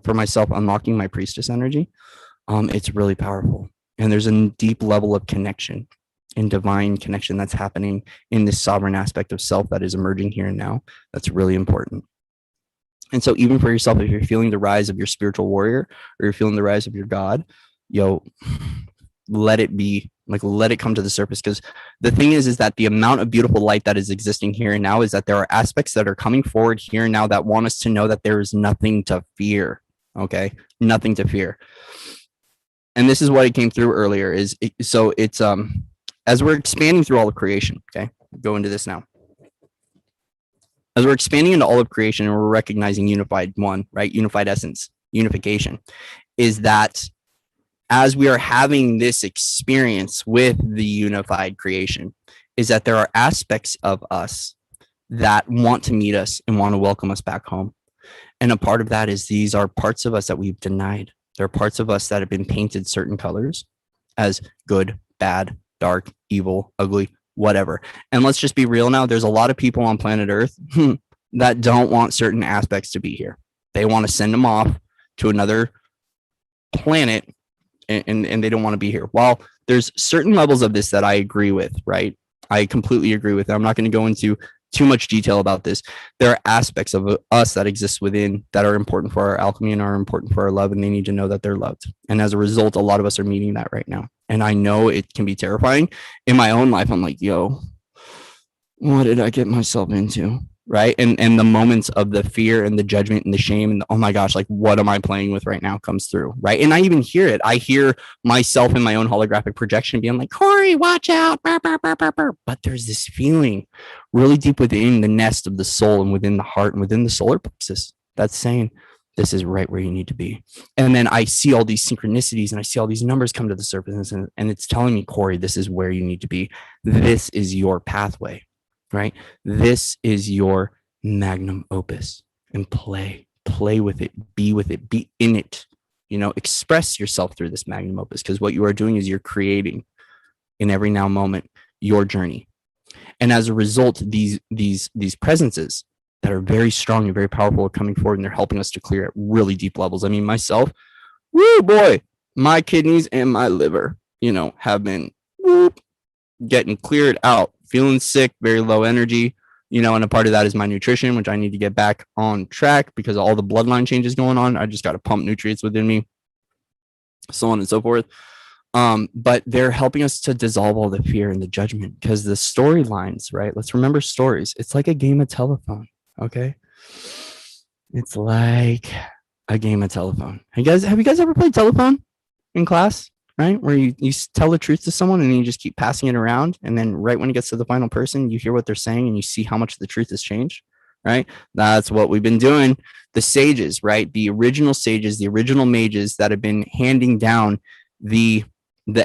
For myself, unlocking my priestess energy, it's really powerful. And there's a deep level of connection and divine connection that's happening in this sovereign aspect of self that is emerging here and now. That's really important. And so even for yourself, if you're feeling the rise of your spiritual warrior, or you're feeling the rise of your God, let it be, like, let it come to the surface. Because the thing is that the amount of beautiful light that is existing here and now is that there are aspects that are coming forward here and now that want us to know that there is nothing to fear. Okay, nothing to fear. And this is what it came through earlier. It's as we're expanding through all of creation. Okay, go into this now. As we're expanding into all of creation, and we're recognizing unified one, right? Unified essence, unification, is that as we are having this experience with the unified creation, is that there are aspects of us that want to meet us and want to welcome us back home. And a part of that is these are parts of us that we've denied. There are parts of us that have been painted certain colors as good, bad, dark, evil, ugly, whatever. And let's just be real now. There's a lot of people on planet Earth that don't want certain aspects to be here. They want to send them off to another planet, and they don't want to be here. While there's certain levels of this that I agree with, right? I completely agree with it. I'm not going to go into too much detail about this. There are aspects of us that exist within that are important for our alchemy and are important for our love, and they need to know that they're loved. And as a result, a lot of us are meeting that right now. And I know it can be terrifying. In my own life, I'm like, what did I get myself into? Right. And the moments of the fear and the judgment and the shame and oh my gosh, like, what am I playing with right now comes through. Right. And I even hear it. I hear myself in my own holographic projection being like, Corey, watch out. Burr, burr, burr, burr, burr. But there's this feeling really deep within the nest of the soul and within the heart and within the solar plexus that's saying, this is right where you need to be. And then I see all these synchronicities and I see all these numbers come to the surface, and it's telling me, Corey, this is where you need to be. This is your pathway. Right? This is your magnum opus, and play with it, be in it, express yourself through this magnum opus, because what you are doing is you're creating in every now moment your journey. And as a result, these presences that are very strong and very powerful are coming forward, and they're helping us to clear at really deep levels. I mean, myself, woo boy, my kidneys and my liver, have been getting cleared out. Feeling sick, very low energy, and a part of that is my nutrition, which I need to get back on track because of all the bloodline changes going on. I just got to pump nutrients within me, so on and so forth. But they're helping us to dissolve all the fear and the judgment, because the storylines, right? Let's remember stories. It's like a game of telephone. Okay. It's like a game of telephone. Have you guys ever played telephone in class? Right? Where you tell the truth to someone and then you just keep passing it around. And then right when it gets to the final person, you hear what they're saying and you see how much the truth has changed. Right? That's what we've been doing. The sages, right? The original sages, the original mages that have been handing down the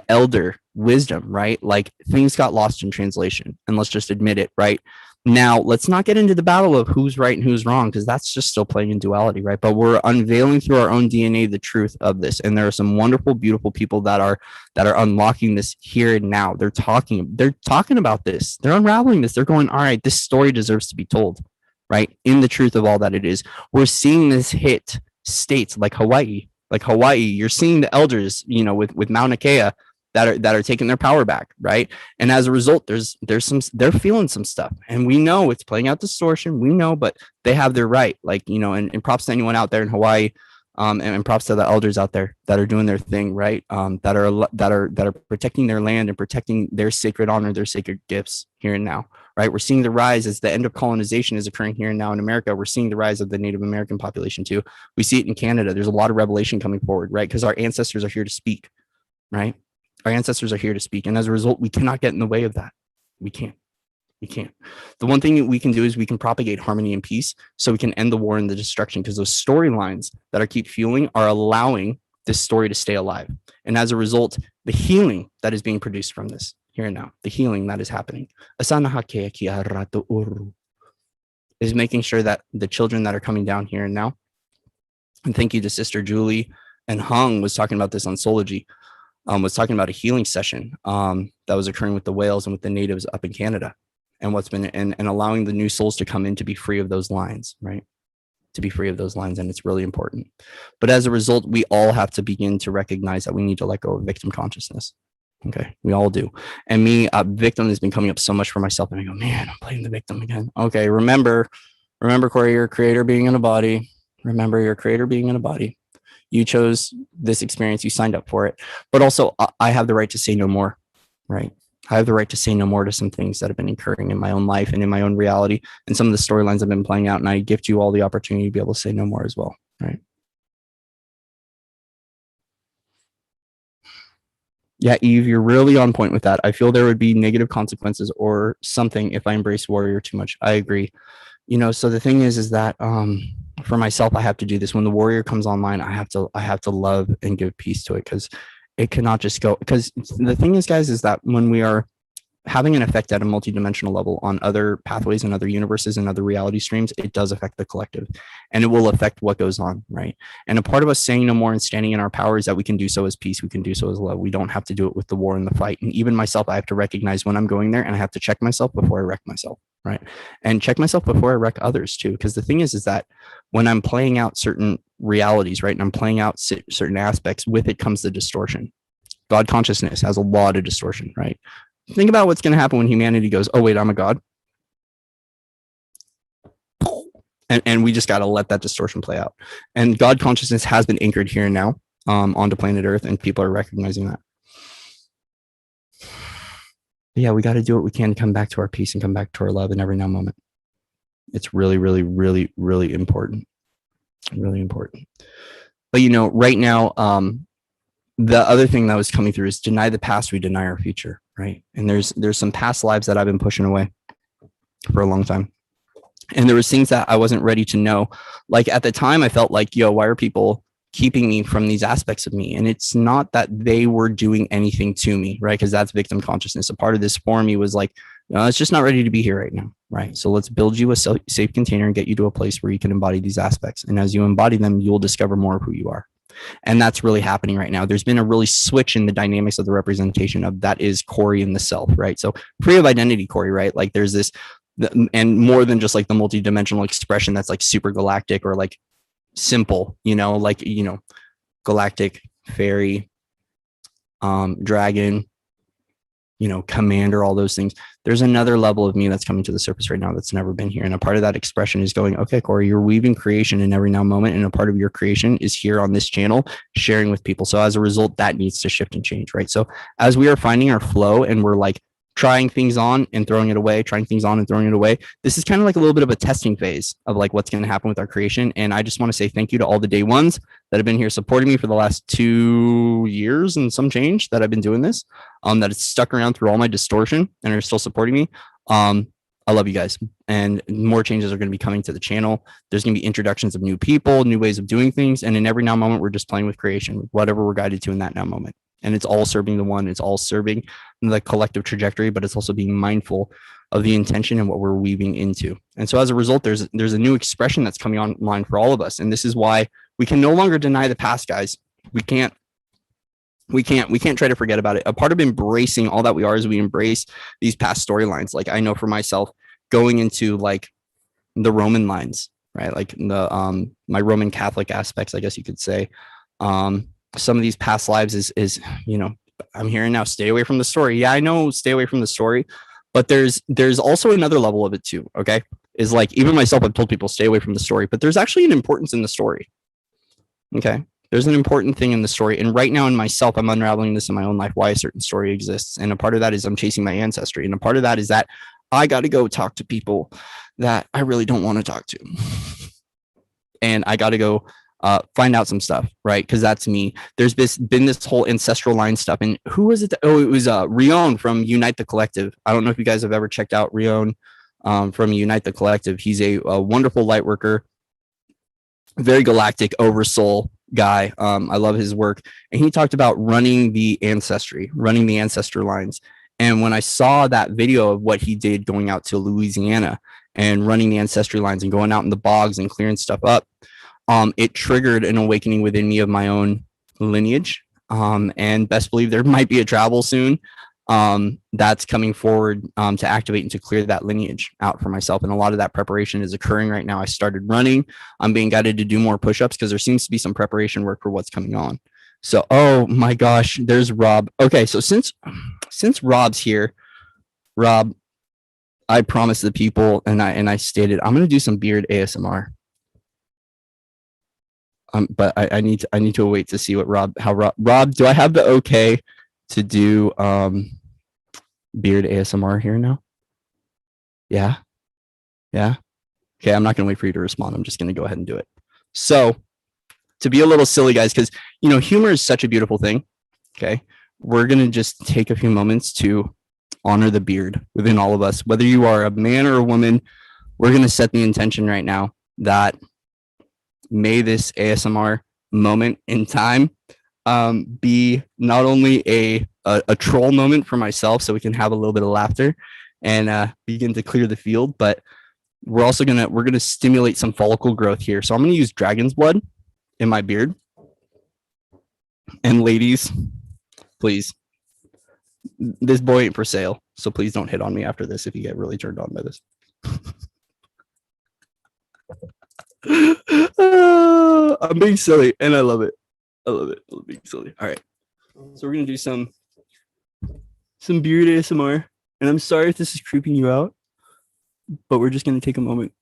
elder wisdom, right? Like, things got lost in translation, and let's just admit it, right? Now, let's not get into the battle of who's right and who's wrong, because that's just still playing in duality, right? But we're unveiling through our own DNA the truth of this. And there are some wonderful, beautiful people that are unlocking this here and now. They're talking about this. They're unraveling this. They're going, all right, this story deserves to be told, right? In the truth of all that it is. We're seeing this hit states like Hawaii. You're seeing the elders, with Mauna Kea, that are taking their power back, right? And as a result, they're feeling some stuff, and we know it's playing out distortion. We know, but they have their right, and props to anyone out there in Hawaii. And props to the elders out there that are doing their thing, right? That are protecting their land and protecting their sacred honor, their sacred gifts here and now, right? We're seeing the rise as the end of colonization is occurring here and now in America. We're seeing the rise of the Native American population too. We see it in Canada. There's a lot of revelation coming forward, right? Because our ancestors are here to speak, right? Our ancestors are here to speak, and as a result, we cannot get in the way of that. We can't. We can't. The one thing that we can do is we can propagate harmony and peace so we can end the war and the destruction, because those storylines that are keep fueling are allowing this story to stay alive. And as a result, the healing that is being produced from this here and now, the healing that is happening, is making sure that the children that are coming down here and now, and thank you to Sister Julie and Hung was talking about this on Sology, was talking about a healing session that was occurring with the whales and with the natives up in Canada. And what's been and allowing the new souls to come in to be free of those lines, right? To be free of those lines. And it's really important. But as a result, we all have to begin to recognize that we need to let go of victim consciousness. Okay, we all do. And me, victim has been coming up so much for myself. And I go, man, I'm playing the victim again. Okay, remember, Corey, you're a creator being in a body. Remember, you're a creator being in a body. You chose this experience. You signed up for it. But also, I have the right to say no more, right? I have the right to say no more to some things that have been occurring in my own life and in my own reality and some of the storylines I've been playing out. And I gift you all the opportunity to be able to say no more as well, right? Yeah, Eve, you're really on point with that. I feel there would be negative consequences or something if I embrace warrior too much. I agree. So the thing is that for myself, I have to do this. When the warrior comes online, I have to love and give peace to it, because it cannot just go, because the thing is, guys, is that when we are having an effect at a multidimensional level on other pathways and other universes and other reality streams, it does affect the collective, and it will affect what goes on, right? And a part of us saying no more and standing in our power is that we can do so as peace, we can do so as love. We don't have to do it with the war and the fight. And even myself, I have to recognize when I'm going there, and I have to check myself before I wreck myself, right? And check myself before I wreck others too, because the thing is that when I'm playing out certain realities, right, and I'm playing out certain aspects, with it comes the distortion. God consciousness has a lot of distortion, right? Think about what's going to happen when humanity goes, oh, wait, I'm a god. And we just got to let that distortion play out. And God consciousness has been anchored here and now onto planet Earth, and people are recognizing that. But yeah, we got to do what we can to come back to our peace and come back to our love in every now moment. It's really, really, really, really important. Really important. But, right now, the other thing that was coming through is deny the past, we deny our future, right? And there's some past lives that I've been pushing away for a long time. And there was things that I wasn't ready to know. Like at the time, I felt like, why are people keeping me from these aspects of me? And it's not that they were doing anything to me, right? Because that's victim consciousness. A part of this for me was like, it's just not ready to be here right now, right? So let's build you a safe container and get you to a place where you can embody these aspects. And as you embody them, you'll discover more of who you are. And that's really happening right now. There's been a really switch in the dynamics of the representation of that is Corey in the self, right? So free of identity, Corey, right? Like there's this, and more than just like the multidimensional expression that's like super galactic or like simple, galactic, fairy, dragon, commander, all those things. There's another level of me that's coming to the surface right now that's never been here. And a part of that expression is going, okay, Corey, you're weaving creation in every now moment. And a part of your creation is here on this channel, sharing with people. So as a result, that needs to shift and change, right? So as we are finding our flow and we're like trying things on and throwing it away, trying things on and throwing it away, this is kind of like a little bit of a testing phase of like what's going to happen with our creation. And I just want to say thank you to all the day ones that have been here supporting me for the last 2 years and some change that I've been doing this, that it's stuck around through all my distortion and are still supporting me. I love you guys, and more changes are going to be coming to the channel. There's going to be introductions of new people, new ways of doing things. And in every now moment, we're just playing with creation, whatever we're guided to in that now moment. And it's all serving the one, it's all serving the collective trajectory, but it's also being mindful of the intention and what we're weaving into. And so as a result, there's a new expression that's coming online for all of us. And this is why we can no longer deny the past, guys. We can't try to forget about it. A part of embracing all that we are is we embrace these past storylines. Like I know for myself, going into like the Roman lines, right? Like the my Roman Catholic aspects, I guess you could say. Some of these past lives is I'm hearing now, stay away from the story. Yeah, I know, stay away from the story, but there's also another level of it too. Okay, is like even myself, I've told people stay away from the story, but there's actually an importance in the story. Okay. There's an important thing in the story. And right now in myself, I'm unraveling this in my own life, why a certain story exists. And a part of that is I'm chasing my ancestry. And a part of that is that I got to go talk to people that I really don't want to talk to. And I got to go find out some stuff, right? Because that's me. There's been this whole ancestral line stuff. And who was it? It was Rion from Unite the Collective. I don't know if you guys have ever checked out Rion from Unite the Collective. He's a wonderful light worker, very galactic oversoul guy. I love his work. And he talked about running the ancestry, running the ancestor lines. And when I saw that video of what he did going out to Louisiana and running the ancestry lines and going out in the bogs and clearing stuff up, it triggered an awakening within me of my own lineage. And best believe there might be a travel soon that's coming forward to activate and to clear that lineage out for myself. And a lot of that preparation is occurring right now. I started running. I'm being guided to do more push-ups because there seems to be some preparation work for what's coming on. So, oh my gosh, there's Rob. Okay, so since Rob's here, Rob, I promised the people and I stated I'm gonna do some beard ASMR. But I need to wait to see what Rob, do I have the okay to do beard ASMR here now? Yeah. Okay, I'm not gonna wait for you to respond. I'm just gonna go ahead and do it. So to be a little silly, guys, because humor is such a beautiful thing. Okay, we're gonna just take a few moments to honor the beard within all of us, whether you are a man or a woman. We're gonna set the intention right now that may this ASMR moment in time be not only a troll moment for myself so we can have a little bit of laughter and begin to clear the field, but we're also gonna stimulate some follicle growth here. So I'm gonna use dragon's blood in my beard. And ladies, please, this boy ain't for sale, so please don't hit on me after this if you get really turned on by this. I'm being silly and I love it. I love being silly. All right, so we're gonna do some beard ASMR, and I'm sorry if this is creeping you out, but we're just gonna take a moment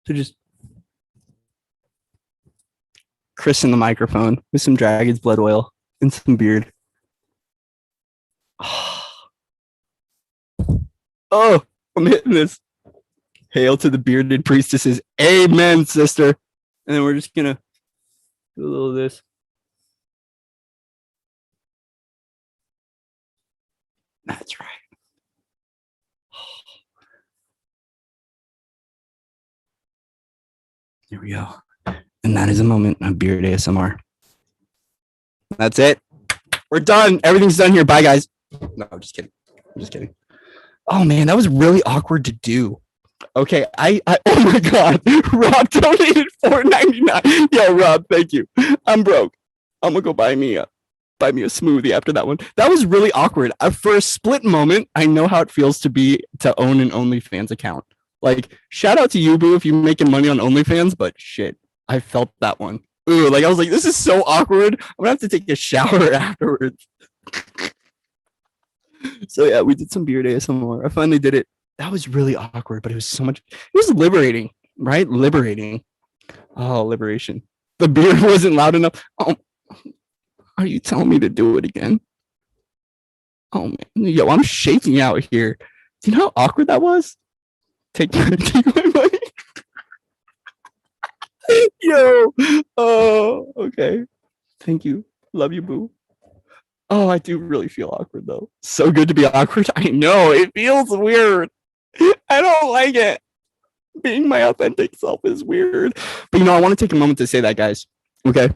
to just christen the microphone with some dragon's blood oil and some beard. Oh, I'm hitting this. Hail to the bearded priestesses. Amen, sister. And then we're just gonna do a little of this. That's right. Here we go. And that is a moment of beard ASMR. That's it. We're done. Everything's done here. Bye, guys. No, I'm just kidding. Oh man, that was really awkward to do. Okay, I oh my god, Rob donated $4.99. Yo, Rob, thank you. I'm broke. I'm gonna go buy me a smoothie after that one. That was really awkward. For a split moment, I know how it feels to own an OnlyFans account. Like, shout out to you, boo, if you're making money on OnlyFans, but shit, I felt that one. Ooh, like I was like, this is so awkward. I'm gonna have to take a shower afterwards. So yeah, we did some beard ASMR. I finally did it. That was really awkward, but it was so much. It was liberating, right? Liberating. Oh, liberation. The beard wasn't loud enough. Oh, are you telling me to do it again? Oh man, yo, I'm shaking out here. Do you know how awkward that was? Take my money. Yo. Oh, okay. Thank you. Love you, boo. Oh, I do really feel awkward though. So good to be awkward. I know it feels weird. I don't like it. Being my authentic self is weird. But I want to take a moment to say that, guys. Okay.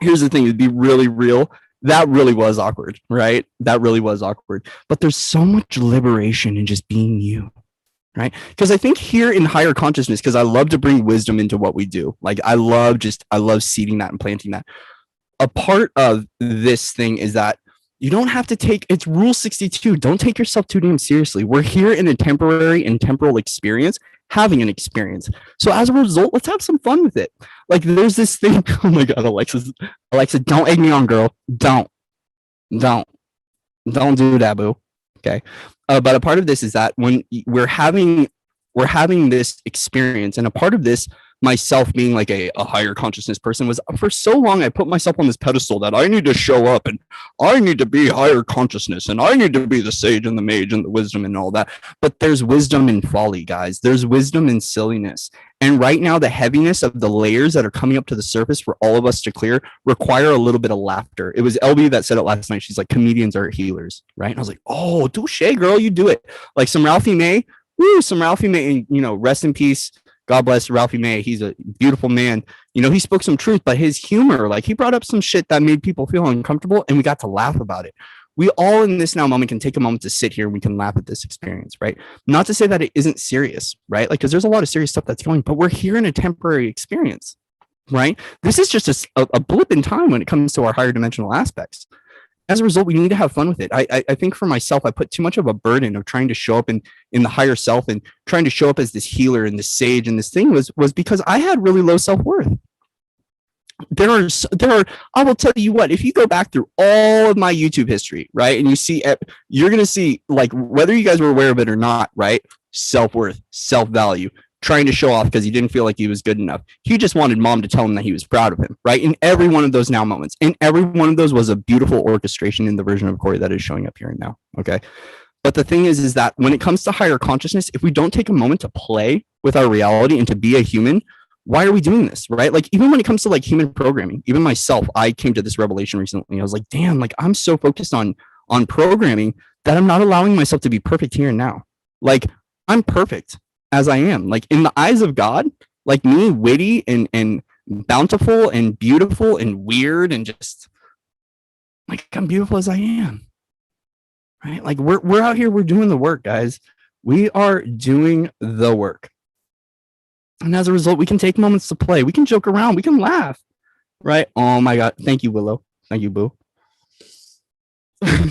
Here's the thing, to be really real. That really was awkward, right? That really was awkward. But there's so much liberation in just being you, right? Because I think here in higher consciousness, because I love to bring wisdom into what we do. Like I love seeding that and planting that. A part of this thing is that you don't have to it's rule 62. Don't take yourself too damn seriously. We're here in a temporary and temporal experience, having an experience. So as a result, let's have some fun with it. Like there's this thing. Oh my God, Alexa, don't egg me on, girl. Don't do that, boo. Okay. But a part of this is that when we're having we're having this experience. And a part of this, myself being like a higher consciousness person, was for so long I put myself on this pedestal that I need to show up and I need to be higher consciousness and I need to be the sage and the mage and the wisdom and all that. But there's wisdom in folly, guys. There's wisdom in silliness. And right now, the heaviness of the layers that are coming up to the surface for all of us to clear require a little bit of laughter. It was LB that said it last night. She's like, comedians are healers, right? And I was like, oh, touche, girl, you do it. Like some Ralphie May, some Ralphie May, and, rest in peace. God bless Ralphie May. He's a beautiful man. He spoke some truth, but his humor, like he brought up some shit that made people feel uncomfortable and we got to laugh about it. We all in this now moment can take a moment to sit here and we can laugh at this experience, right? Not to say that it isn't serious, right? Like, because there's a lot of serious stuff that's going, but we're here in a temporary experience, right? This is just a blip in time when it comes to our higher dimensional aspects. As a result, we need to have fun with it. I think for myself, I put too much of a burden of trying to show up in the higher self and trying to show up as this healer and this sage and this thing was because I had really low self-worth. There are, I will tell you what, if you go back through all of my YouTube history, right, and you see, you're going to see, like, whether you guys were aware of it or not, right, self-worth, self-value, trying to show off because he didn't feel like he was good enough. He just wanted mom to tell him that he was proud of him, right? In every one of those now moments. And every one of those was a beautiful orchestration in the version of Corey that is showing up here and now, okay? But the thing is that when it comes to higher consciousness, if we don't take a moment to play with our reality and to be a human, why are we doing this, right? Like, even when it comes to like human programming, even myself, I came to this revelation recently. I was like, damn, like I'm so focused on programming that I'm not allowing myself to be perfect here and now. Like, I'm perfect as I am, like in the eyes of God, like me, witty and bountiful and beautiful and weird and just like I'm beautiful as I am, right? Like we're out here, we're doing the work, guys. We are doing the work. And as a result, we can take moments to play. We can joke around. We can laugh, right? Oh my God. Thank you, Willow. Thank you, Boo.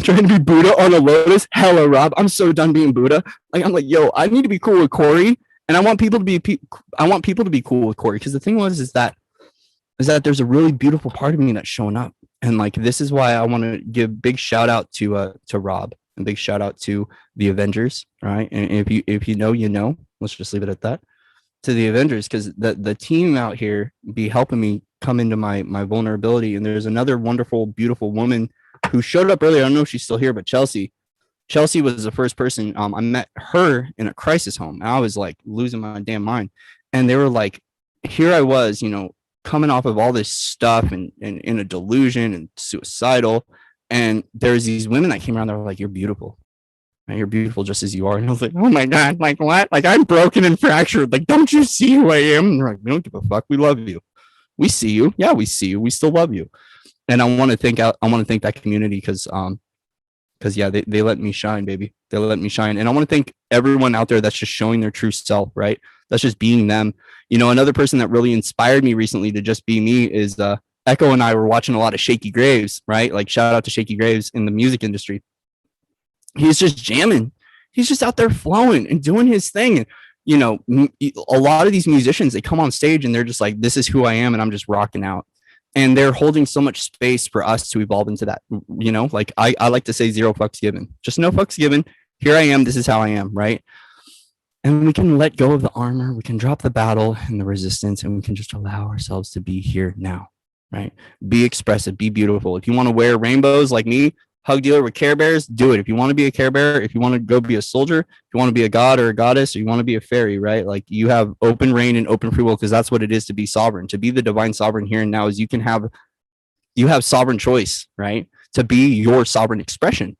Trying to be Buddha on a lotus. Hella, Rob. I'm so done being Buddha. Like, I'm like, yo, I need to be cool with Corey, and I want people to be cool with Corey. Because the thing is that there's a really beautiful part of me that's showing up, and like this is why I want to give big shout out to Rob and big shout out to the Avengers. Right, and if you know, let's just leave it at that. To the Avengers, because the team out here be helping me come into my vulnerability. And there's another wonderful, beautiful woman who showed up earlier. I don't know if she's still here, but Chelsea was the first person. I met her in a crisis home. And I was like losing my damn mind. And they were like, here I was, coming off of all this stuff and in a delusion and suicidal. And there's these women that came around. They were like, you're beautiful. You're beautiful just as you are. And I was like, oh my God, like what? Like I'm broken and fractured. Like, don't you see who I am? And they're like, we don't give a fuck. We love you. We see you. Yeah, we see you. We still love you. And I want to thank that community because yeah, they let me shine, baby. They let me shine. And I want to thank everyone out there that's just showing their true self, right? That's just being them. Another person that really inspired me recently to just be me is Echo and I were watching a lot of Shaky Graves, right? Like shout out to Shaky Graves in the music industry. He's just jamming. He's just out there flowing and doing his thing. And, a lot of these musicians, they come on stage and they're just like, this is who I am. And I'm just rocking out. And they're holding so much space for us to evolve into that. Like I like to say 0 fucks given, just no fucks given. Here I am. This is how I am. Right. And we can let go of the armor. We can drop the battle and the resistance, and we can just allow ourselves to be here now. Right. Be expressive, be beautiful. If you want to wear rainbows like me, hug dealer with Care Bears, do it. If you want to be a Care Bear, if you want to go be a soldier, if you want to be a god or a goddess, or you want to be a fairy, right? Like you have open reign and open free will, because that's what it is to be sovereign. To be the divine sovereign here and now is you have sovereign choice, right? To be your sovereign expression,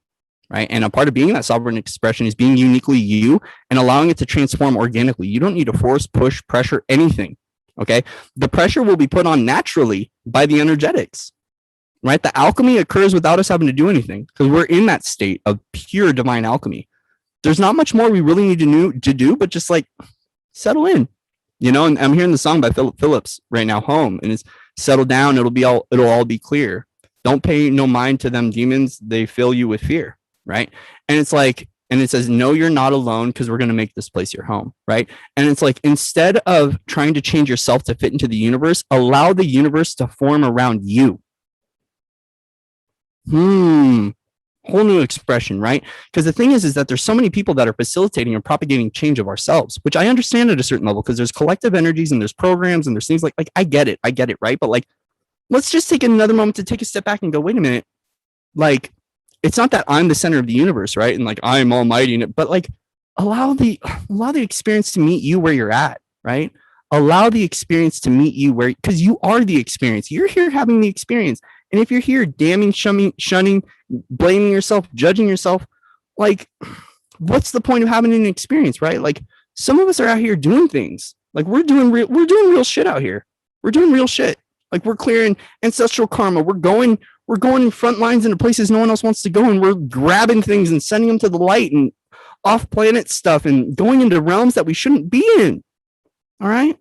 right? And a part of being that sovereign expression is being uniquely you and allowing it to transform organically. You don't need to force, push, pressure, anything, okay? The pressure will be put on naturally by the energetics. Right? The alchemy occurs without us having to do anything because we're in that state of pure divine alchemy. There's not much more we really need to do, but just like settle in, and I'm hearing the song by Philip Phillips right now, Home, and it's settle down. It'll all be clear. Don't pay no mind to them demons. They fill you with fear. Right. And it's like, and it says, no, you're not alone because we're going to make this place your home. Right. And it's like, instead of trying to change yourself to fit into the universe, allow the universe to form around you. Hold whole new expression, right? Because the thing is that there's so many people that are facilitating and propagating change of ourselves, which I understand at a certain level, because there's collective energies and there's programs and there's things like I get it, right? But like, let's just take another moment to take a step back and go, wait a minute, like, it's not that I'm the center of the universe, right? And like I'm almighty in it, but like allow the experience to meet you where you're at, right? Allow the experience to meet you where, because you are the experience. You're here having the experience. And if you're here damning, shunning, blaming yourself, judging yourself, like, what's the point of having an experience, right? Like, some of us are out here doing things. Like, we're doing real shit out here. We're doing real shit. Like, we're clearing ancestral karma. We're going in front lines into places no one else wants to go, and we're grabbing things and sending them to the light and off planet stuff and going into realms that we shouldn't be in. All right.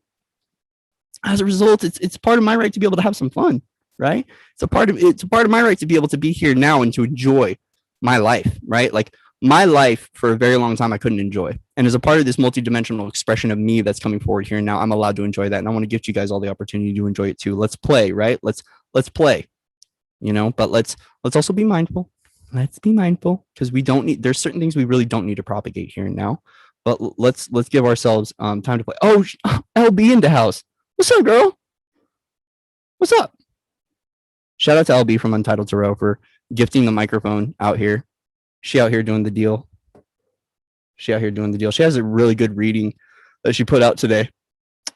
As a result, it's part of my right to be able to have some fun, right? It's a part of my right to be able to be here now and to enjoy my life, right? Like, my life for a very long time I couldn't enjoy. And as a part of this multidimensional expression of me that's coming forward here now, I'm allowed to enjoy that. And I want to give you guys all the opportunity to enjoy it too. Let's play, right? Let's play, you know, but let's also be mindful. Let's be mindful, because there's certain things we really don't need to propagate here and now. But let's give ourselves time to play. Oh, LB in the house. What's up, girl? What's up? Shout out to LB from Untitled Tarot for gifting the microphone out here. She out here doing the deal. She has a really good reading that she put out today.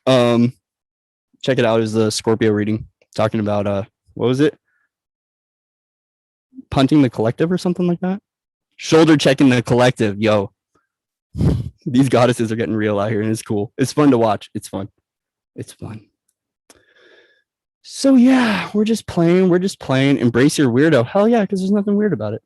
Check it out. It's the Scorpio reading, talking about what was it? Punting the collective or something like that. Shoulder checking the collective. Yo, these goddesses are getting real out here, and it's cool. It's fun to watch. It's fun. So yeah, we're just playing. Embrace your weirdo. Hell yeah, because there's nothing weird about it.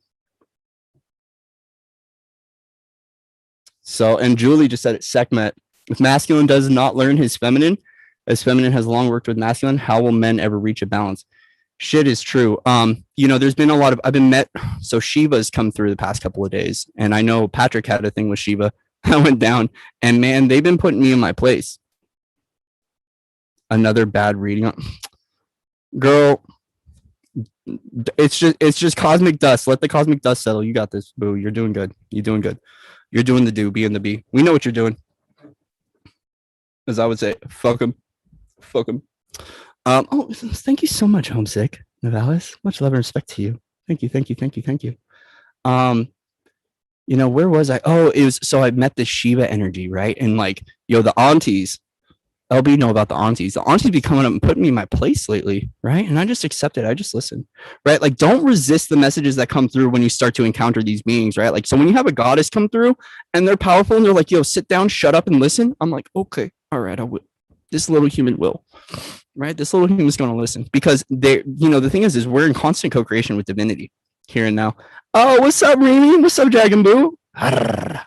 So, and Julie just said it, Sekhmet. If masculine does not learn his feminine, as feminine has long worked with masculine, how will men ever reach a balance? Shit is true. You know, there's been a lot of, so Shiva's come through the past couple of days, and I know Patrick had a thing with Shiva. I went down, and man, they've been putting me in my place. Another bad reading. Girl, it's just cosmic dust. Let the cosmic dust settle. You got this, boo. You're doing good. You're doing the do, being the bee. We know what you're doing. As I would say, fuck him. Oh, thank you so much, Homesick Navalis. Much love and respect to you. Thank you. You know, where was I? Oh, it was, so I met the Shiva energy, right? And like, yo, the aunties, LB know about the aunties. The aunties be coming up and putting me in my place lately, right? And I just accept it. I just listen, right? Like, don't resist the messages that come through when you start to encounter these beings, right? Like, so when you have a goddess come through and they're powerful and they're like, yo, sit down, shut up and listen. I'm like, okay, all right, I will. This little human will, right? This little human is going to listen, because they, you know, the thing is we're in constant co-creation with divinity here and now. Oh, what's up, Remy? What's up, Dragon Boo? Well,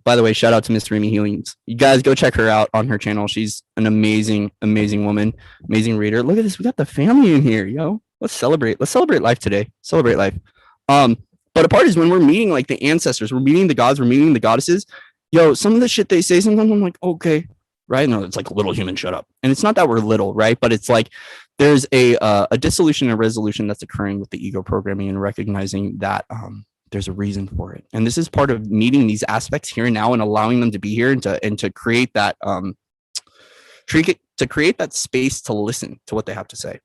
by the way, shout out to Miss Remy Healings. You guys go check her out on her channel. She's an amazing woman, amazing reader. Look at this. We got the family in here, yo. Let's celebrate life today. Celebrate life. But a part is when we're meeting like the ancestors, we're meeting the gods, we're meeting the goddesses. Yo, some of the shit they say, sometimes I'm like, okay, right? No, it's like, little human, shut up. And it's not that we're little, right? But it's like there's a dissolution and resolution that's occurring with the ego programming, and recognizing that there's a reason for it. And this is part of meeting these aspects here and now and allowing them to be here, and to create that create that space to listen to what they have to say.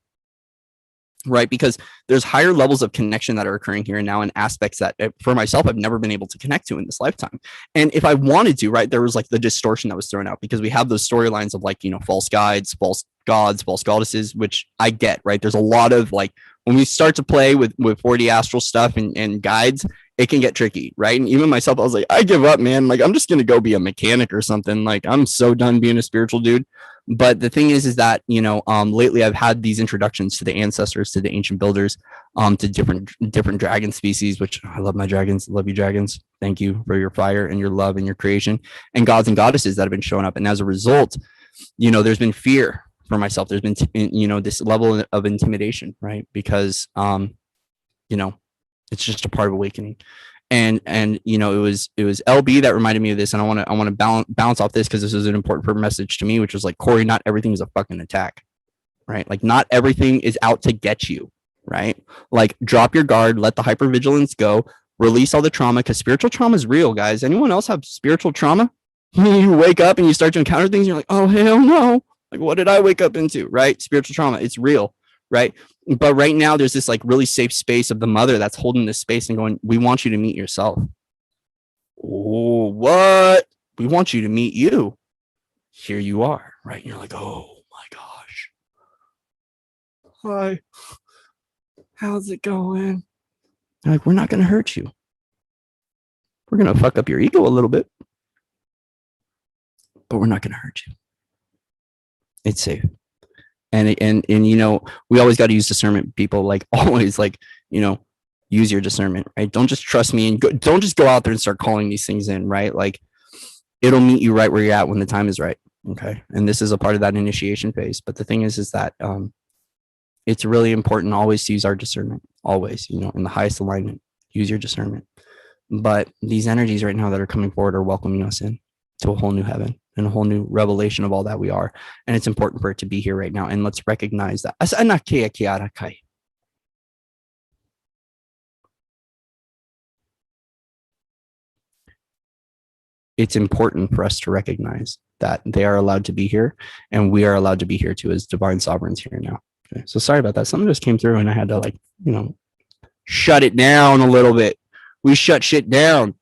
Right, because there's higher levels of connection that are occurring here and now, and aspects that for myself I've never been able to connect to in this lifetime. And if I wanted to, right, there was like the distortion that was thrown out, because we have those storylines of like, you know, false guides, false gods, false goddesses, which I get, right? There's a lot of like, when we start to play with 4D astral stuff and guides, it can get tricky, right? And even myself, I was like, I give up, man. Like, I'm just gonna go be a mechanic or something. Like, I'm so done being a spiritual dude. But the thing is that, you know, lately I've had these introductions to the ancestors, to the ancient builders, to different dragon species, which I love my dragons. Love you, dragons. Thank you for your fire and your love and your creation, and gods and goddesses that have been showing up. And as a result, you know, there's been fear for myself. There's been, you know, this level of intimidation, right? Because, you know, it's just a part of awakening. And you know, it was LB that reminded me of this, and I want to bounce off this, because this is an important message to me, which was like, Corey, not everything is a fucking attack, right? Like not everything is out to get you, right? Like drop your guard, let the hypervigilance go, release all the trauma, because spiritual trauma is real, guys. Anyone else have spiritual trauma? You wake up and you start to encounter things and you're like, oh, hell no. Like, what did I wake up into, right? Spiritual trauma, it's real, right? But right now there's this like really safe space of the mother that's holding this space and going, we want you to meet yourself. Oh, what? We want you to meet you. Here you are, right? And you're like, oh my gosh. Hi. How's it going? They're like, we're not going to hurt you. We're going to fuck up your ego a little bit, but we're not going to hurt you. It's safe. And you know, we always got to use discernment, people. Like always, like, you know, use your discernment, right? Don't just trust me and don't just go out there and start calling these things in, right? Like it'll meet you right where you're at when the time is right. Okay. And this is a part of that initiation phase. But the thing is that it's really important always to use our discernment, always, you know, in the highest alignment, use your discernment. But these energies right now that are coming forward are welcoming us in to a whole new heaven and a whole new revelation of all that we are. And it's important for it to be here right now. And let's recognize that. It's important for us to recognize that they are allowed to be here and we are allowed to be here too as divine sovereigns here now. Okay. So sorry about that. Something just came through and I had to, like, you know, shut it down a little bit. We shut shit down.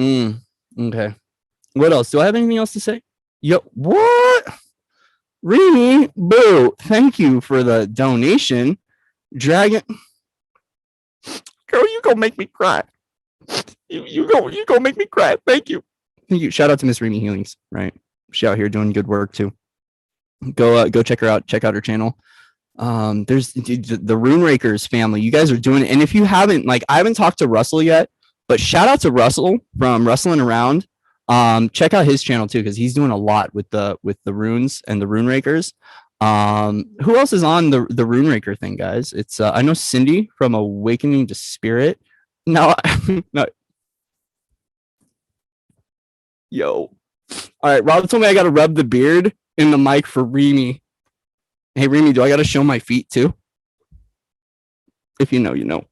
Okay. What else? Do I have anything else to say? Yo, what? Remy, boo. Thank you for the donation. Dragon. Girl, you gonna make me cry. You go make me cry. Thank you. Thank you. Shout out to Miss Remy Healings, right? She out here doing good work too. Go check her out. Check out her channel. There's the Rune Rakers family. You guys are doing it. And if you haven't, like, I haven't talked to Russell yet, but shout out to Russell from Rustling Around. Check out his channel too, because he's doing a lot with the runes and the Rune Rakers. Who else is on the Rune Raker thing, guys? It's I know Cindy from Awakening to Spirit. No, no. Yo. All right, Rob told me I gotta rub the beard in the mic for Remy. Hey, Remy, do I gotta show my feet too? If you know, you know.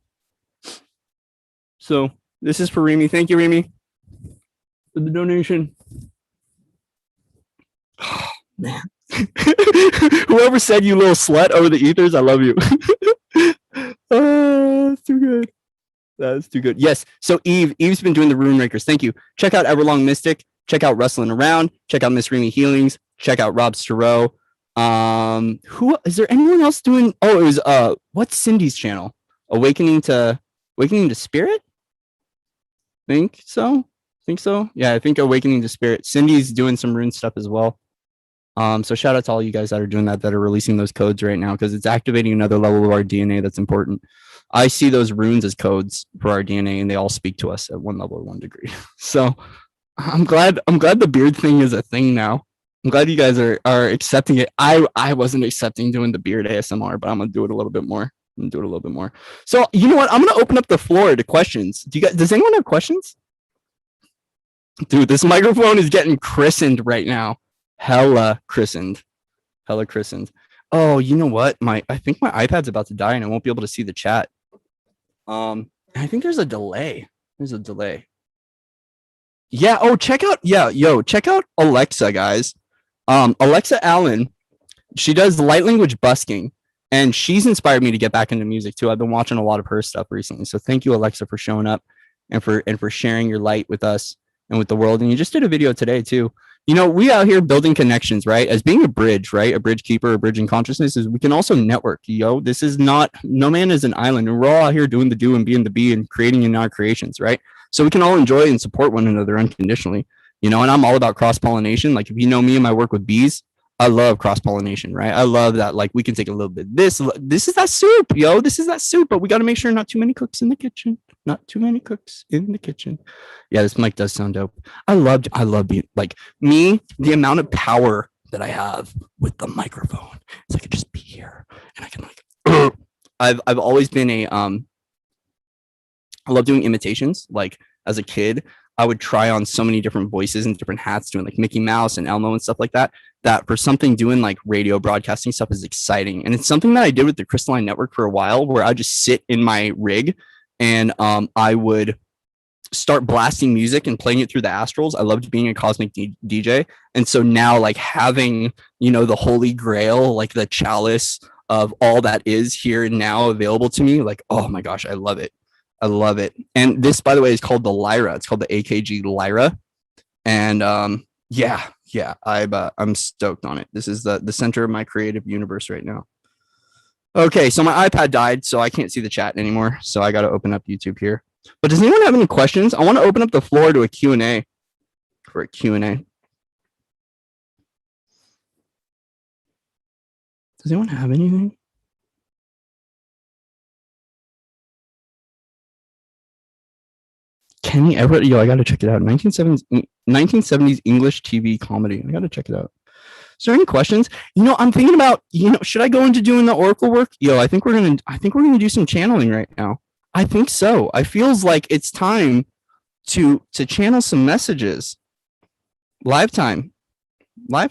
So this is for Remy. Thank you, Remy, for the donation. Oh, man. Whoever said you little slut over the ethers, I love you. Oh, it's too good. That's too good. Yes. So Eve's been doing the Rune Rakers. Thank you. Check out Everlong Mystic. Check out Rustling Around. Check out Miss Remy Healings. Check out Rob Stereau. Who is there? Anyone else doing? Oh, it was what's Cindy's channel? Awakening to Spirit. Think so. Yeah, I think Awakening to Spirit. Cindy's doing some rune stuff as well. So shout out to all you guys that are doing that are releasing those codes right now, because it's activating another level of our DNA that's important. I see those runes as codes for our DNA, and they all speak to us at one level or 1 degree. So I'm glad the beard thing is a thing now. I'm glad you guys are accepting it. I wasn't accepting doing the beard ASMR, but I'm gonna do it a little bit more. So you know what? I'm gonna open up the floor to questions. Does anyone have questions? Dude, this microphone is getting christened right now. Hella christened. Oh, you know what? I think my iPad's about to die and I won't be able to see the chat. I think there's a delay. Yeah. Oh, check out Alexa, guys. Alexa Allen, she does light language busking, and she's inspired me to get back into music too. I've been watching a lot of her stuff recently. So thank you, Alexa, for showing up and for sharing your light with us and with the world. And you just did a video today too. You know, we out here building connections, right? As being a bridge, right? A bridge keeper, a bridge in consciousness, is we can also network. This is not, no man is an island, and we're all out here doing the do and being the be and creating in our creations, right? So we can all enjoy and support one another unconditionally, and I'm all about cross-pollination. Like, if you know me and my work with bees, I love cross-pollination, right? I love that, like, we can take a little bit, this is that soup, this is that soup, but we got to make sure not too many cooks in the kitchen. Yeah, this mic does sound dope. I love being, like, me, the amount of power that I have with the microphone. It's like I could just be here and I can, like, I've always been I love doing imitations. Like, as a kid, I would try on so many different voices and different hats, doing like Mickey Mouse and Elmo and stuff like that. That for something doing like radio broadcasting stuff is exciting, and it's something that I did with the Crystalline Network for a while, where I just sit in my rig and I would start blasting music and playing it through the astrals. I loved being a cosmic DJ, and so now like having the holy grail, like the chalice of all that is here and now available to me, like, oh my gosh, I love it. I love it. And this, by the way, is called the Lyra. It's called the AKG Lyra, and I'm stoked on it. This is the center of my creative universe right now. Okay, so my iPad died, so I can't see the chat anymore. So I got to open up YouTube here. But does anyone have any questions? I want to open up the floor to a Q&A. For a Q&A. Does anyone have anything? Kenny Everett, yo, I got to check it out. 1970s English TV comedy. I got to check it out. Is there any questions? I'm thinking about, should I go into doing the Oracle work? Yo, I think we're gonna do some channeling right now. I think so. I feels like it's time to channel some messages. Live time. Yeah,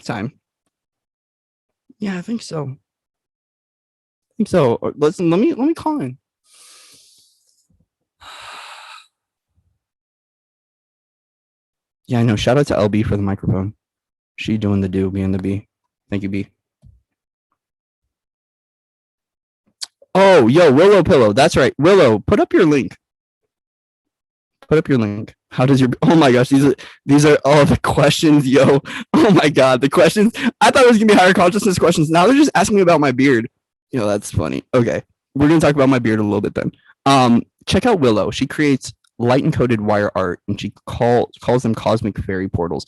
I think so. Listen, let me call in. Yeah, I know. Shout out to LB for the microphone. She doing the do, being the B. Thank you, B. Oh, yo, Willow Pillow. That's right. Willow, put up your link. How does your, oh my gosh, these are all the questions, yo. Oh my God, the questions. I thought it was gonna be higher consciousness questions. Now they're just asking me about my beard. That's funny. Okay, we're gonna talk about my beard a little bit then. Check out Willow. She creates light encoded wire art, and she calls them cosmic fairy portals.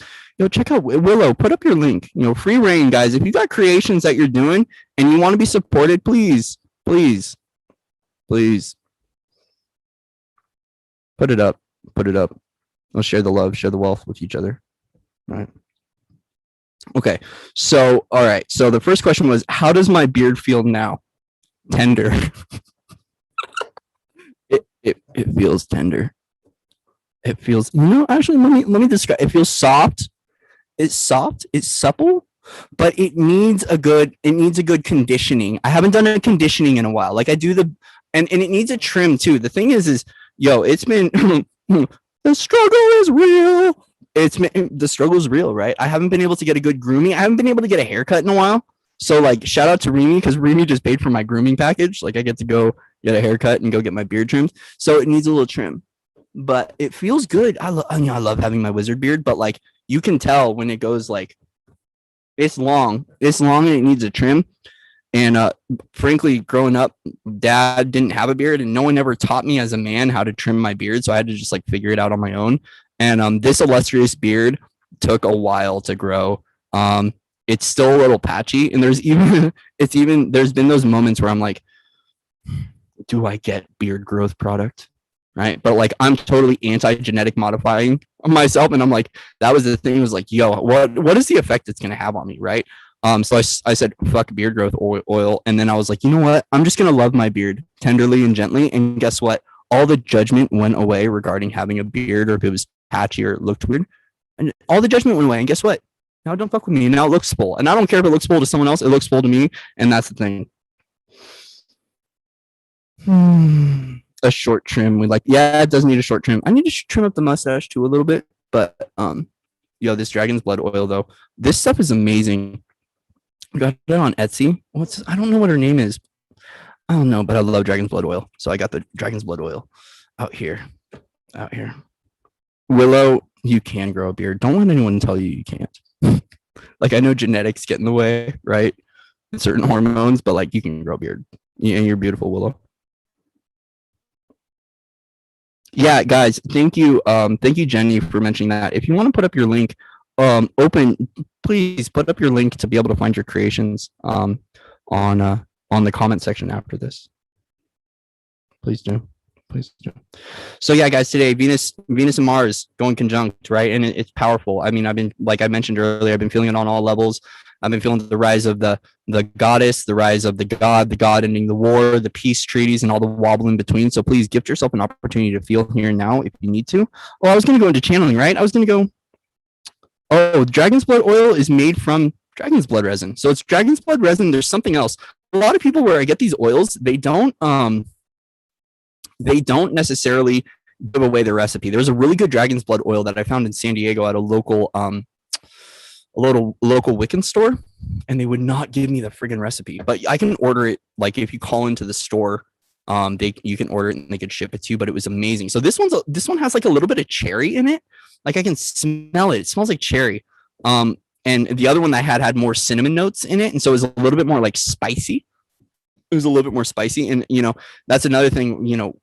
Check out Willow. Put up your link. Free reign, guys. If you got creations that you're doing and you want to be supported, please put it up. Let's share the love, share the wealth with each other. All right. Okay. So, all right. So the first question was, how does my beard feel now? Tender. It feels tender. It feels, actually, let me describe. It feels soft. It's soft. It's supple, but it needs a good conditioning. I haven't done a conditioning in a while. Like I do and it needs a trim too. The thing is, yo, it's been, the struggle is real. The struggle is real, right? I haven't been able to get a good grooming. I haven't been able to get a haircut in a while. So like, shout out to Remy, because Remy just paid for my grooming package. Like I get to go get a haircut and go get my beard trimmed. So it needs a little trim, but it feels good. I love having my wizard beard, but like you can tell when it goes like, it's long and it needs a trim. And frankly, growing up, dad didn't have a beard and no one ever taught me as a man how to trim my beard. So I had to just like figure it out on my own. And this illustrious beard took a while to grow. It's still a little patchy, and there's been those moments where I'm like, do I get beard growth product? Right. But like, I'm totally anti-genetic modifying myself. And I'm like, that was the thing, was like, yo, what is the effect it's going to have on me? Right. So I said, fuck beard growth oil. And then I was like, you know what? I'm just going to love my beard tenderly and gently. And guess what? All the judgment went away regarding having a beard or if it was patchy or it looked weird. And all the judgment went away. And guess what? Now don't fuck with me. Now it looks full. And I don't care if it looks full to someone else. It looks full to me. And that's the thing. A short trim. It does need a short trim. I need to trim up the mustache too a little bit. But this dragon's blood oil though, this stuff is amazing. I got it on Etsy. I don't know what her name is. I don't know, but I love dragon's blood oil. So I got the dragon's blood oil out here. Willow, you can grow a beard. Don't let anyone tell you can't. Like I know genetics get in the way, right? Certain hormones, but like you can grow a beard. Yeah, you're beautiful, Willow. Yeah, guys, thank you, Jenny, for mentioning that. If you want to put up your link, please put up your link to be able to find your creations on the comment section after this. Please do. please do. So yeah, guys, today Venus and Mars going conjunct, right? And it's powerful. I mean, I've been, like I mentioned earlier, I've been feeling it on all levels. I've been feeling the rise of the goddess, the rise of the god ending the war, the peace treaties, and all the wobble in between. So please gift yourself an opportunity to feel here and now if you need to. Well, I was going to go into channeling, right? I was going to go, oh, dragon's blood oil is made from dragon's blood resin. So it's dragon's blood resin. There's something else. A lot of people where I get these oils, they don't necessarily give away the recipe. There's a really good dragon's blood oil that I found in San Diego at a local Wiccan store, and they would not give me the friggin' recipe. But I can order it, like if you call into the store, you can order it and they could ship it to you. But it was amazing. So this one has like a little bit of cherry in it. Like I can smell it. It smells like cherry. And the other one that I had more cinnamon notes in it, and so it was a little bit more like spicy. It was a little bit more spicy, and that's another thing.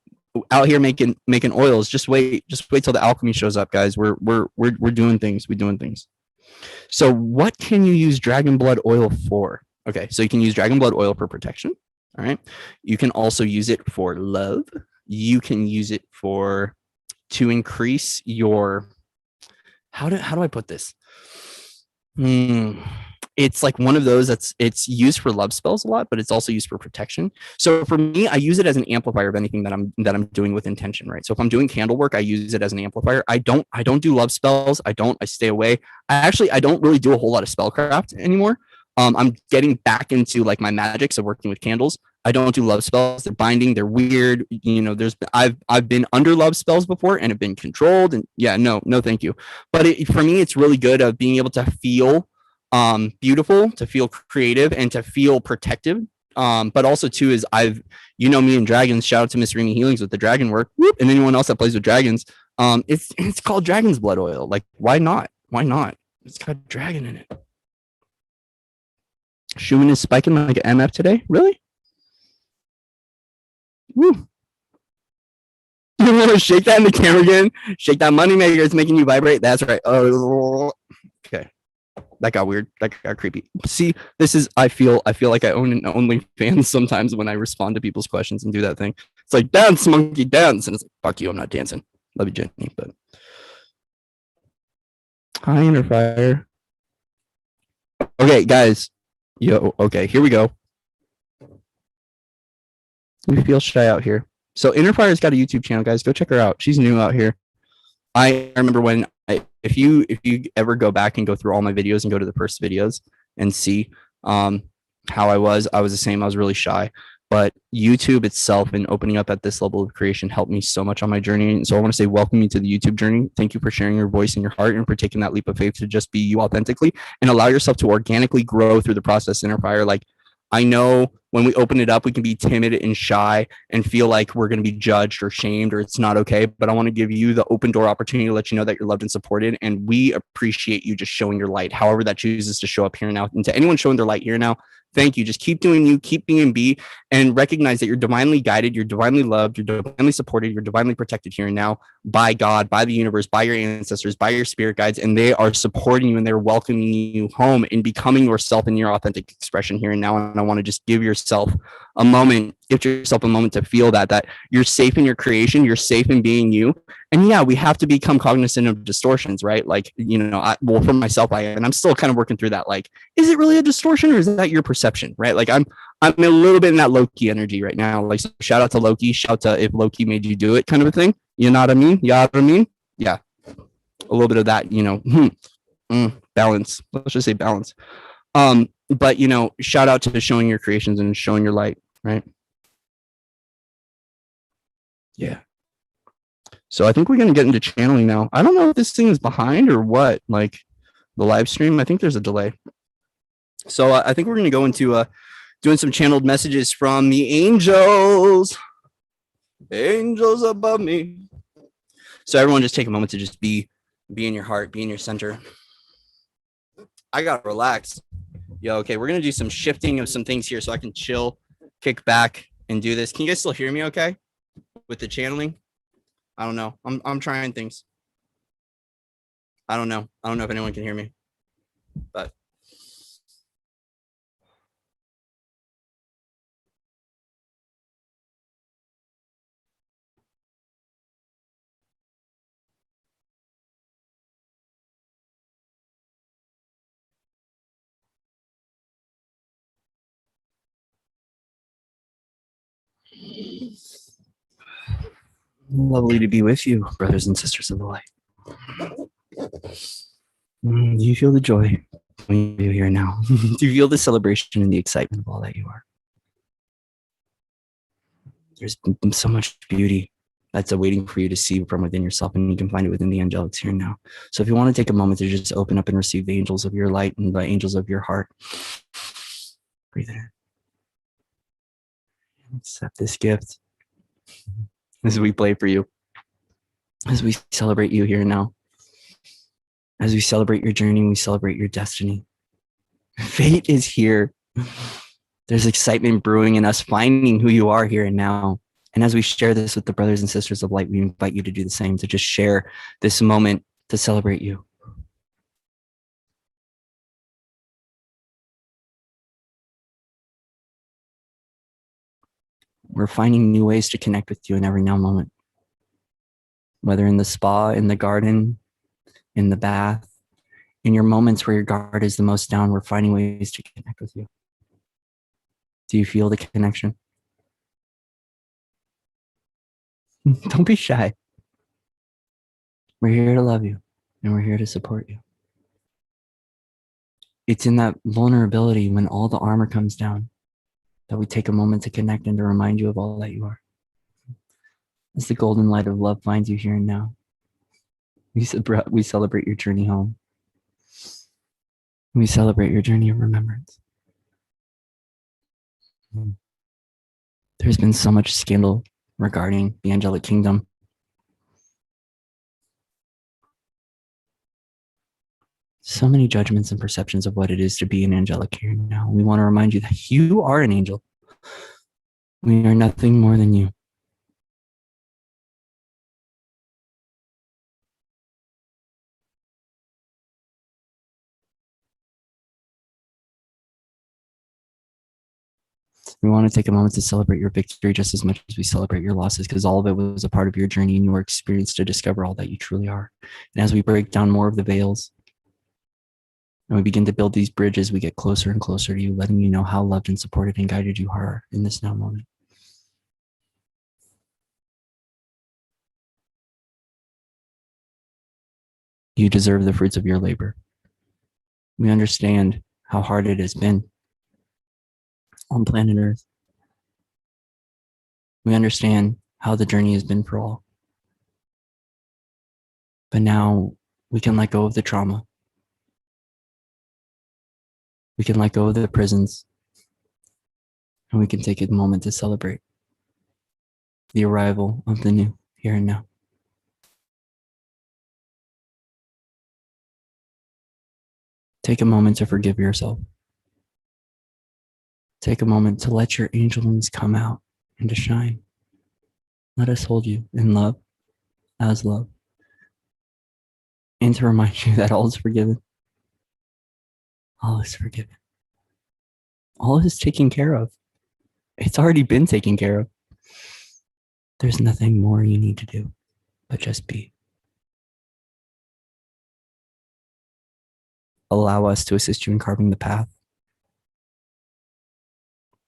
Out here making oils. Just wait till the alchemy shows up, guys. We're doing things. We're doing things. So what can you use dragon blood oil for? Okay, so you can use dragon blood oil for protection. All right. You can also use it for love. You can use it to increase your, how do I put this? It's like one of those it's used for love spells a lot, but it's also used for protection. So for me, I use it as an amplifier of anything that I'm doing with intention, right? So if I'm doing candle work, I use it as an amplifier. I don't do love spells. I stay away. I don't really do a whole lot of spellcraft anymore. I'm getting back into like my magics of working with candles. I don't do love spells. They're binding. They're weird. I've been under love spells before and have been controlled. And yeah, no, thank you. But for me, it's really good of being able to feel beautiful, to feel creative, and to feel protective. But also too is me and dragons. Shout out to Miss Remy Healings with the dragon work, and anyone else that plays with dragons. It's called dragon's blood oil. Like why not? It's got dragon in it. Schumann is spiking like an MF today. Really? Woo. You want to shake that in the camera again? Shake that money maker. It's making you vibrate. That's right. Oh, okay. That got weird. That got creepy. See, this is, I feel like I own an OnlyFans sometimes when I respond to people's questions and do that thing. It's like, dance, monkey, dance. And it's like, fuck you, I'm not dancing. Love you, Jenny, but. Hi, Inner Fire. Okay, guys. Yo, okay, here we go. We feel shy out here. So Inner Fire's got a YouTube channel, guys. Go check her out. She's new out here. I remember when if you ever go back and go through all my videos and go to the first videos and see how I was the same. I was really shy, but YouTube itself and opening up at this level of creation helped me so much on my journey. And so I want to say welcome you to the YouTube journey. Thank you for sharing your voice and your heart and for taking that leap of faith to just be you authentically and allow yourself to organically grow through the process. Inner Fire, like I know when we open it up, we can be timid and shy and feel like we're going to be judged or shamed or it's not okay. But I want to give you the open door opportunity to let you know that you're loved and supported. And we appreciate you just showing your light, however that chooses to show up here now. And to anyone showing their light here now, thank you. Just keep doing you, keep being B, and recognize that you're divinely guided, you're divinely loved, you're divinely supported, you're divinely protected here and now by God, by the universe, by your ancestors, by your spirit guides, and they are supporting you and they're welcoming you home and becoming yourself in your authentic expression here and now. And I want to just give yourself a moment, give yourself a moment to feel that you're safe in your creation, you're safe in being you. And yeah, we have to become cognizant of distortions, right? Like, for myself, I am, and I'm still kind of working through that. Like, is it really a distortion or is that your perception, right? Like I'm a little bit in that Loki energy right now. Like, so shout out to Loki, shout out to if Loki made you do it kind of a thing. You know what I mean? Yeah. A little bit of that, balance. Let's just say balance. But shout out to showing your creations and showing your light, right? Yeah. So I think we're going to get into channeling now. I don't know if this thing is behind or what, like the live stream. I think there's a delay. So I think we're going to go into doing some channeled messages from the angels. Angels above me. So everyone just take a moment to just be in your heart, be in your center. I got to relax. Yo, okay, we're going to do some shifting of some things here so I can chill, kick back, and do this. Can you guys still hear me okay with the channeling? I don't know. I'm trying things. I don't know if anyone can hear me, but. Lovely to be with you, brothers and sisters of the light. Do you feel the joy when you're here now? Do you feel the celebration and the excitement of all that you are? There's so much beauty that's awaiting for you to see from within yourself, and you can find it within the angelics here now. So if you want to take a moment to just open up and receive the angels of your light and the angels of your heart, breathe it in. Accept this gift as we play for you, as we celebrate you here now. As we celebrate your journey, we celebrate your destiny. Fate is here. There's excitement brewing in us finding who you are here and now. And as we share this with the brothers and sisters of light, we invite you to do the same, to just share this moment to celebrate you. We're finding new ways to connect with you in every now moment, whether in the spa, in the garden, in the bath, in your moments where your guard is the most down, we're finding ways to connect with you. Do you feel the connection? Don't be shy. We're here to love you, and we're here to support you. It's in that vulnerability when all the armor comes down that we take a moment to connect and to remind you of all that you are. As the golden light of love finds you here and now, we celebrate your journey home. We celebrate your journey of remembrance. There's been so much scandal regarding the angelic kingdom. So many judgments and perceptions of what it is to be an angelic here now. We want to remind you that you are an angel. We are nothing more than you. We want to take a moment to celebrate your victory just as much as we celebrate your losses, because all of it was a part of your journey and your experience to discover all that you truly are. And as we break down more of the veils and we begin to build these bridges, we get closer and closer to you, letting you know how loved and supported and guided you are in this now moment. You deserve the fruits of your labor. We understand how hard it has been on planet Earth. We understand how the journey has been for all. But now we can let go of the trauma. We can let go of the prisons. And we can take a moment to celebrate the arrival of the new here and now. Take a moment to forgive yourself. Take a moment to let your angel wings come out and to shine. Let us hold you in love, as love, and to remind you that all is forgiven. All is forgiven. All is taken care of. It's already been taken care of. There's nothing more you need to do, but just be. Allow us to assist you in carving the path.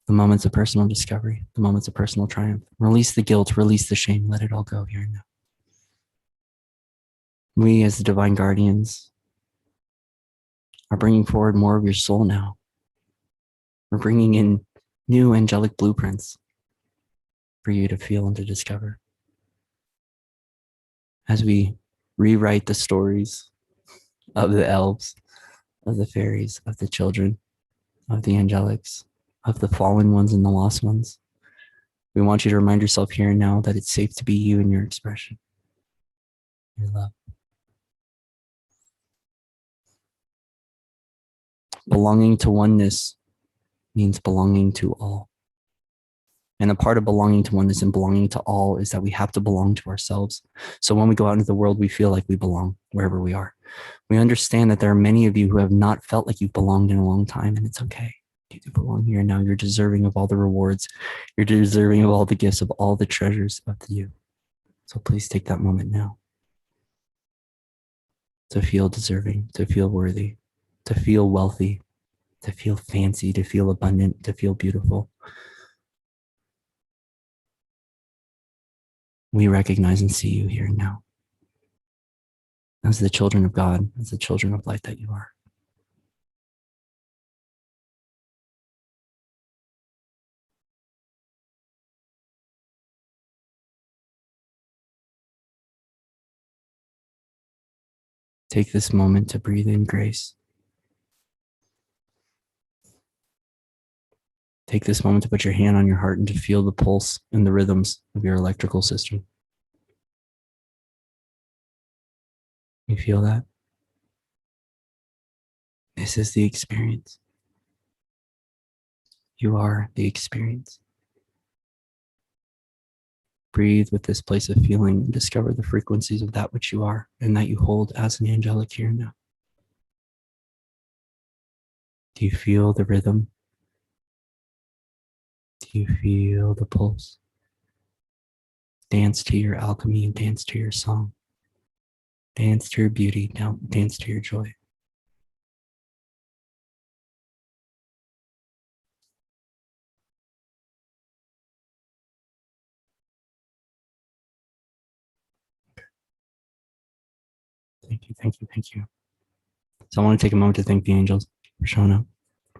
The moments of personal discovery, the moments of personal triumph. Release the guilt, release the shame, let it all go here and now. We, as the divine guardians, are bringing forward more of your soul now. We're bringing in new angelic blueprints for you to feel and to discover. As we rewrite the stories of the elves, of the fairies, of the children, of the angelics, of the fallen ones and the lost ones, we want you to remind yourself here and now that it's safe to be you in your expression, your love. Belonging to oneness means belonging to all. And a part of belonging to oneness and belonging to all is that we have to belong to ourselves. So when we go out into the world, we feel like we belong wherever we are. We understand that there are many of you who have not felt like you've belonged in a long time, and it's okay. You do belong here now. You're deserving of all the rewards. You're deserving of all the gifts, of all the treasures of you. So please take that moment now to feel deserving, to feel worthy, to feel wealthy, to feel fancy, to feel abundant, to feel beautiful. We recognize and see you here and now as the children of God, as the children of light that you are. Take this moment to breathe in grace. Take this moment to put your hand on your heart and to feel the pulse and the rhythms of your electrical system. You feel that? This is the experience. You are the experience. Breathe with this place of feeling and discover the frequencies of that which you are and that you hold as an angelic here now. Do you feel the rhythm? Do you feel the pulse? Dance to your alchemy and dance to your song. Dance to your beauty, now dance to your joy. Thank you, thank you, thank you. So I want to take a moment to thank the angels for showing up.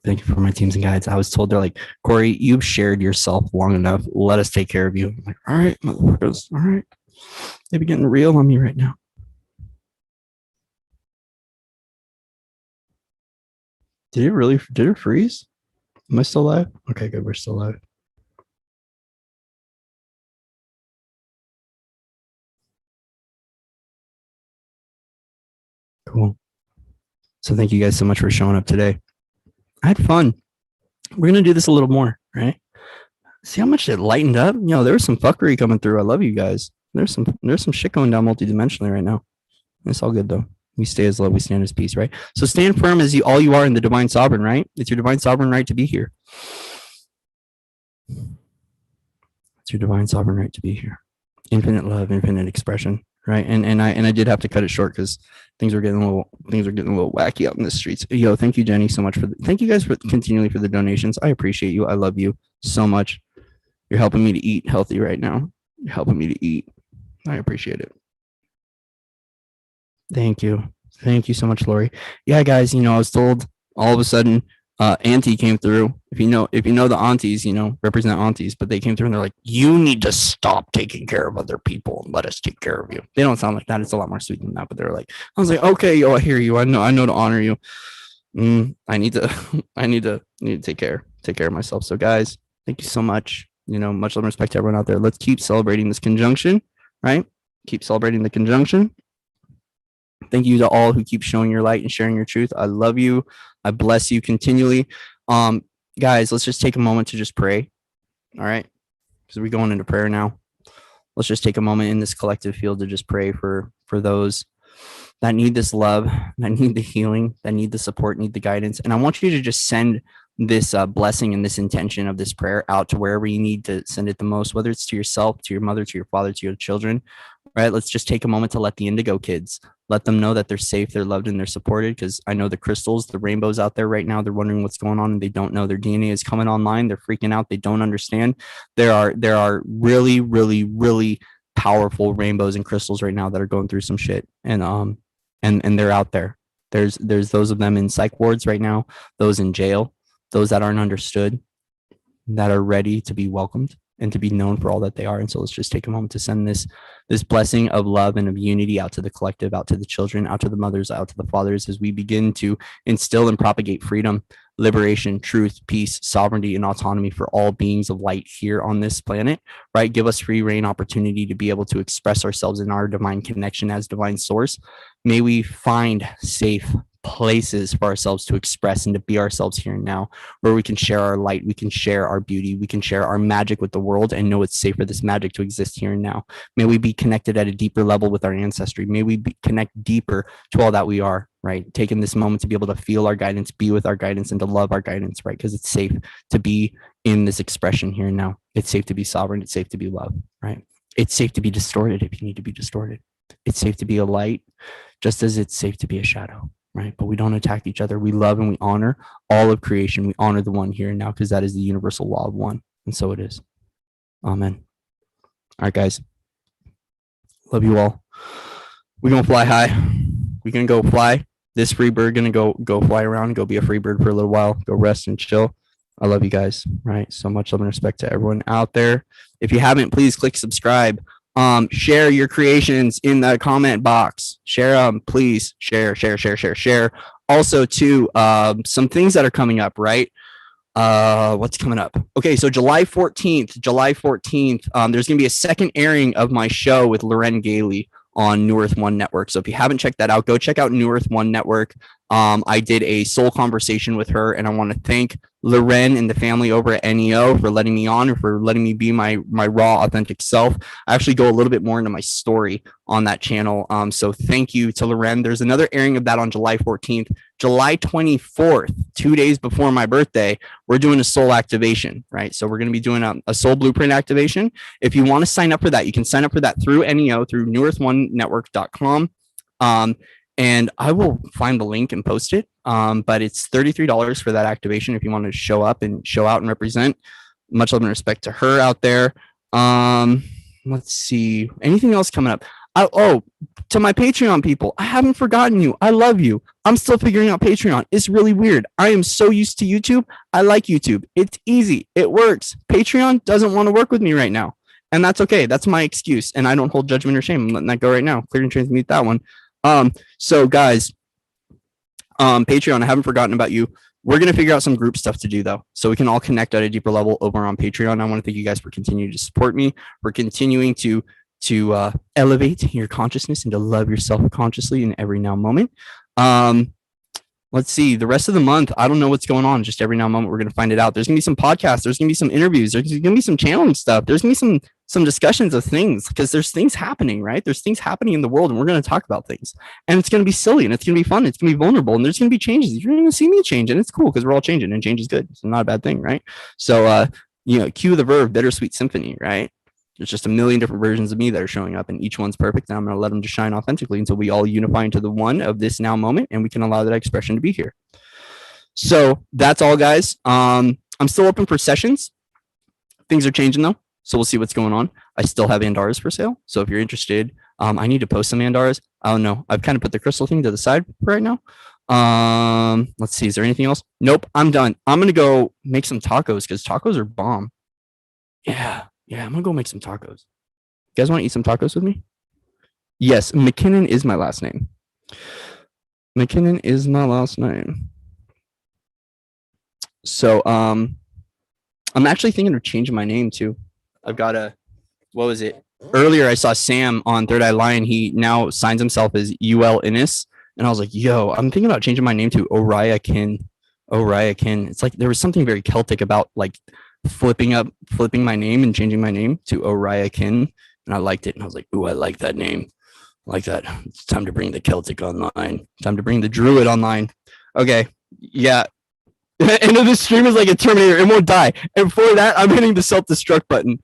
Thank you for my teams and guides. I was told they're like, Corey, you've shared yourself long enough. Let us take care of you. I'm like, all right, motherfuckers, all right. They be getting real on me right now. Did it freeze? Am I still live? Okay, good. We're still live. Cool. So thank you guys so much for showing up today. I had fun. We're going to do this a little more, right? See how much it lightened up? You know, there was some fuckery coming through. I love you guys. There's some shit going down multidimensionally right now. It's all good though. We stay as love, we stand as peace, right? So stand firm as all you are in the divine sovereign, right? It's your divine sovereign right to be here. It's your divine sovereign right to be here. Infinite love, infinite expression, right? And I did have to cut it short because things are getting a little wacky out in the streets. Yo, thank you, Jenny, so much thank you guys for continually for the donations. I appreciate you. I love you so much. You're helping me to eat healthy right now. You're helping me to eat. I appreciate it. Thank you. Thank you so much, Lori. Yeah, guys, I was told all of a sudden auntie came through. If you know the aunties, represent aunties, but they came through and they're like, you need to stop taking care of other people and let us take care of you. They don't sound like that. It's a lot more sweet than that, but they're like, I was like, okay, yo, I hear you. I know to honor you. I need to take care of myself. So guys, thank you so much. Much love and respect to everyone out there. Let's keep celebrating this conjunction, right? Keep celebrating the conjunction. Thank you to all who keep showing your light and sharing your truth. I love you. I bless you continually. Guys, let's just take a moment to just pray. All right. Because we're going into prayer now. Let's just take a moment in this collective field to just pray for those that need this love, that need the healing, that need the support, need the guidance. And I want you to just send this blessing and this intention of this prayer out to wherever you need to send it the most, whether it's to yourself, to your mother, to your father, to your children, right? Let's just take a moment to let the indigo kids, let them know that they're safe, they're loved, and they're supported. Because I know the crystals, the rainbows out there right now, they're wondering what's going on and they don't know. Their DNA is coming online. They're freaking out. They don't understand. There are really, really, really powerful rainbows and crystals right now that are going through some shit. And they're out there. There's those of them in psych wards right now, those in jail, those that aren't understood, that are ready to be welcomed and to be known for all that they are. And so let's just take a moment to send this blessing of love and of unity out to the collective, out to the children, out to the mothers, out to the fathers, as we begin to instill and propagate freedom, liberation, truth, peace, sovereignty, and autonomy for all beings of light here on this planet, right? Give us free reign opportunity to be able to express ourselves in our divine connection as divine source. May we find safe places for ourselves to express and to be ourselves here and now, where we can share our light, we can share our beauty, we can share our magic with the world and know it's safe for this magic to exist here and now. May we be connected at a deeper level with our ancestry. May we connect deeper to all that we are, right? Taking this moment to be able to feel our guidance, be with our guidance, and to love our guidance, right? Because it's safe to be in this expression here and now. It's safe to be sovereign. It's safe to be loved, right? It's safe to be distorted if you need to be distorted. It's safe to be a light, just as it's safe to be a shadow, right? But we don't attack each other. We love and we honor all of creation. We honor the one here and now, because that is the universal law of one. And so it is. Amen. All right, guys. Love you all. We're gonna fly high. We can go fly. This free bird gonna go fly around, go be a free bird for a little while, go rest and chill. I love you guys, right? So much love and respect to everyone out there. If you haven't, please click subscribe. Share your creations in the comment box. Share them, please. Share. Also, too, some things that are coming up, right? What's coming up? Okay, so July 14th, there's gonna be a second airing of my show with Loren Gailey on New Earth One Network. So if you haven't checked that out, go check out New Earth One Network. I did a soul conversation with her, and I want to thank Loren and the family over at NEO for letting me on, or for letting me be my raw, authentic self. I actually go a little bit more into my story on that channel. So thank you to Loren. There's another airing of that on July 14th. July 24th, 2 days before my birthday, we're doing a soul activation, right? So we're going to be doing a soul blueprint activation. If you want to sign up for that, you can sign up for that through NEO, through newearth1network.com. And I will find the link and post it. But it's $33 for that activation if you want to show up and show out and represent. Much love and respect to her out there. Let's see. Anything else coming up? To my Patreon people, I haven't forgotten you. I love you. I'm still figuring out Patreon. It's really weird. I am so used to YouTube. I like YouTube. It's easy. It works. Patreon doesn't want to work with me right now. And that's okay. That's my excuse. And I don't hold judgment or shame. I'm letting that go right now. Clear and transmute that one. So guys, Patreon, I haven't forgotten about you. We're going to figure out some group stuff to do though, so we can all connect at a deeper level over on Patreon. I want to thank you guys for continuing to support me, for continuing to elevate your consciousness and to love yourself consciously in every now moment. Let's see, the rest of the month, I don't know what's going on. Just every now moment, we're going to find it out. There's going to be some podcasts. There's going to be some interviews. There's going to be some channeling stuff. There's going to be some discussions of things, because there's things happening, right? There's things happening in the world, and we're going to talk about things. And it's going to be silly, and it's going to be fun. It's going to be vulnerable, and there's going to be changes. You're going to see me change, and it's cool because we're all changing, and change is good. It's not a bad thing, right? So, cue the Verve Bittersweet Symphony, right? There's just a million different versions of me that are showing up, and each one's perfect. And I'm going to let them just shine authentically until we all unify into the one of this now moment, and we can allow that expression to be here. So that's all, guys. I'm still open for sessions. Things are changing though, so we'll see what's going on. I still have Andaras for sale, so if you're interested, I need to post some Andaras. I don't know. I've kind of put the crystal thing to the side right now. Let's see. Is there anything else? Nope. I'm done. I'm gonna go make some tacos because tacos are bomb. Yeah. I'm gonna go make some tacos. You guys want to eat some tacos with me? Yes. McKinnon is my last name. McKinnon is my last name. So, I'm actually thinking of changing my name too. I've got what was it? Earlier, I saw Sam on Third Eye Lion. He now signs himself as UL Innis. And I was like, yo, I'm thinking about changing my name to Oriah Kin. It's like there was something very Celtic about like flipping my name and changing my name to Oriah Kin. And I liked it. And I was like, ooh, I like that name. I like that. It's time to bring the Celtic online. Time to bring the Druid online. Okay. Yeah. End of the stream is like a Terminator. It won't die. And for that, I'm hitting the self-destruct button.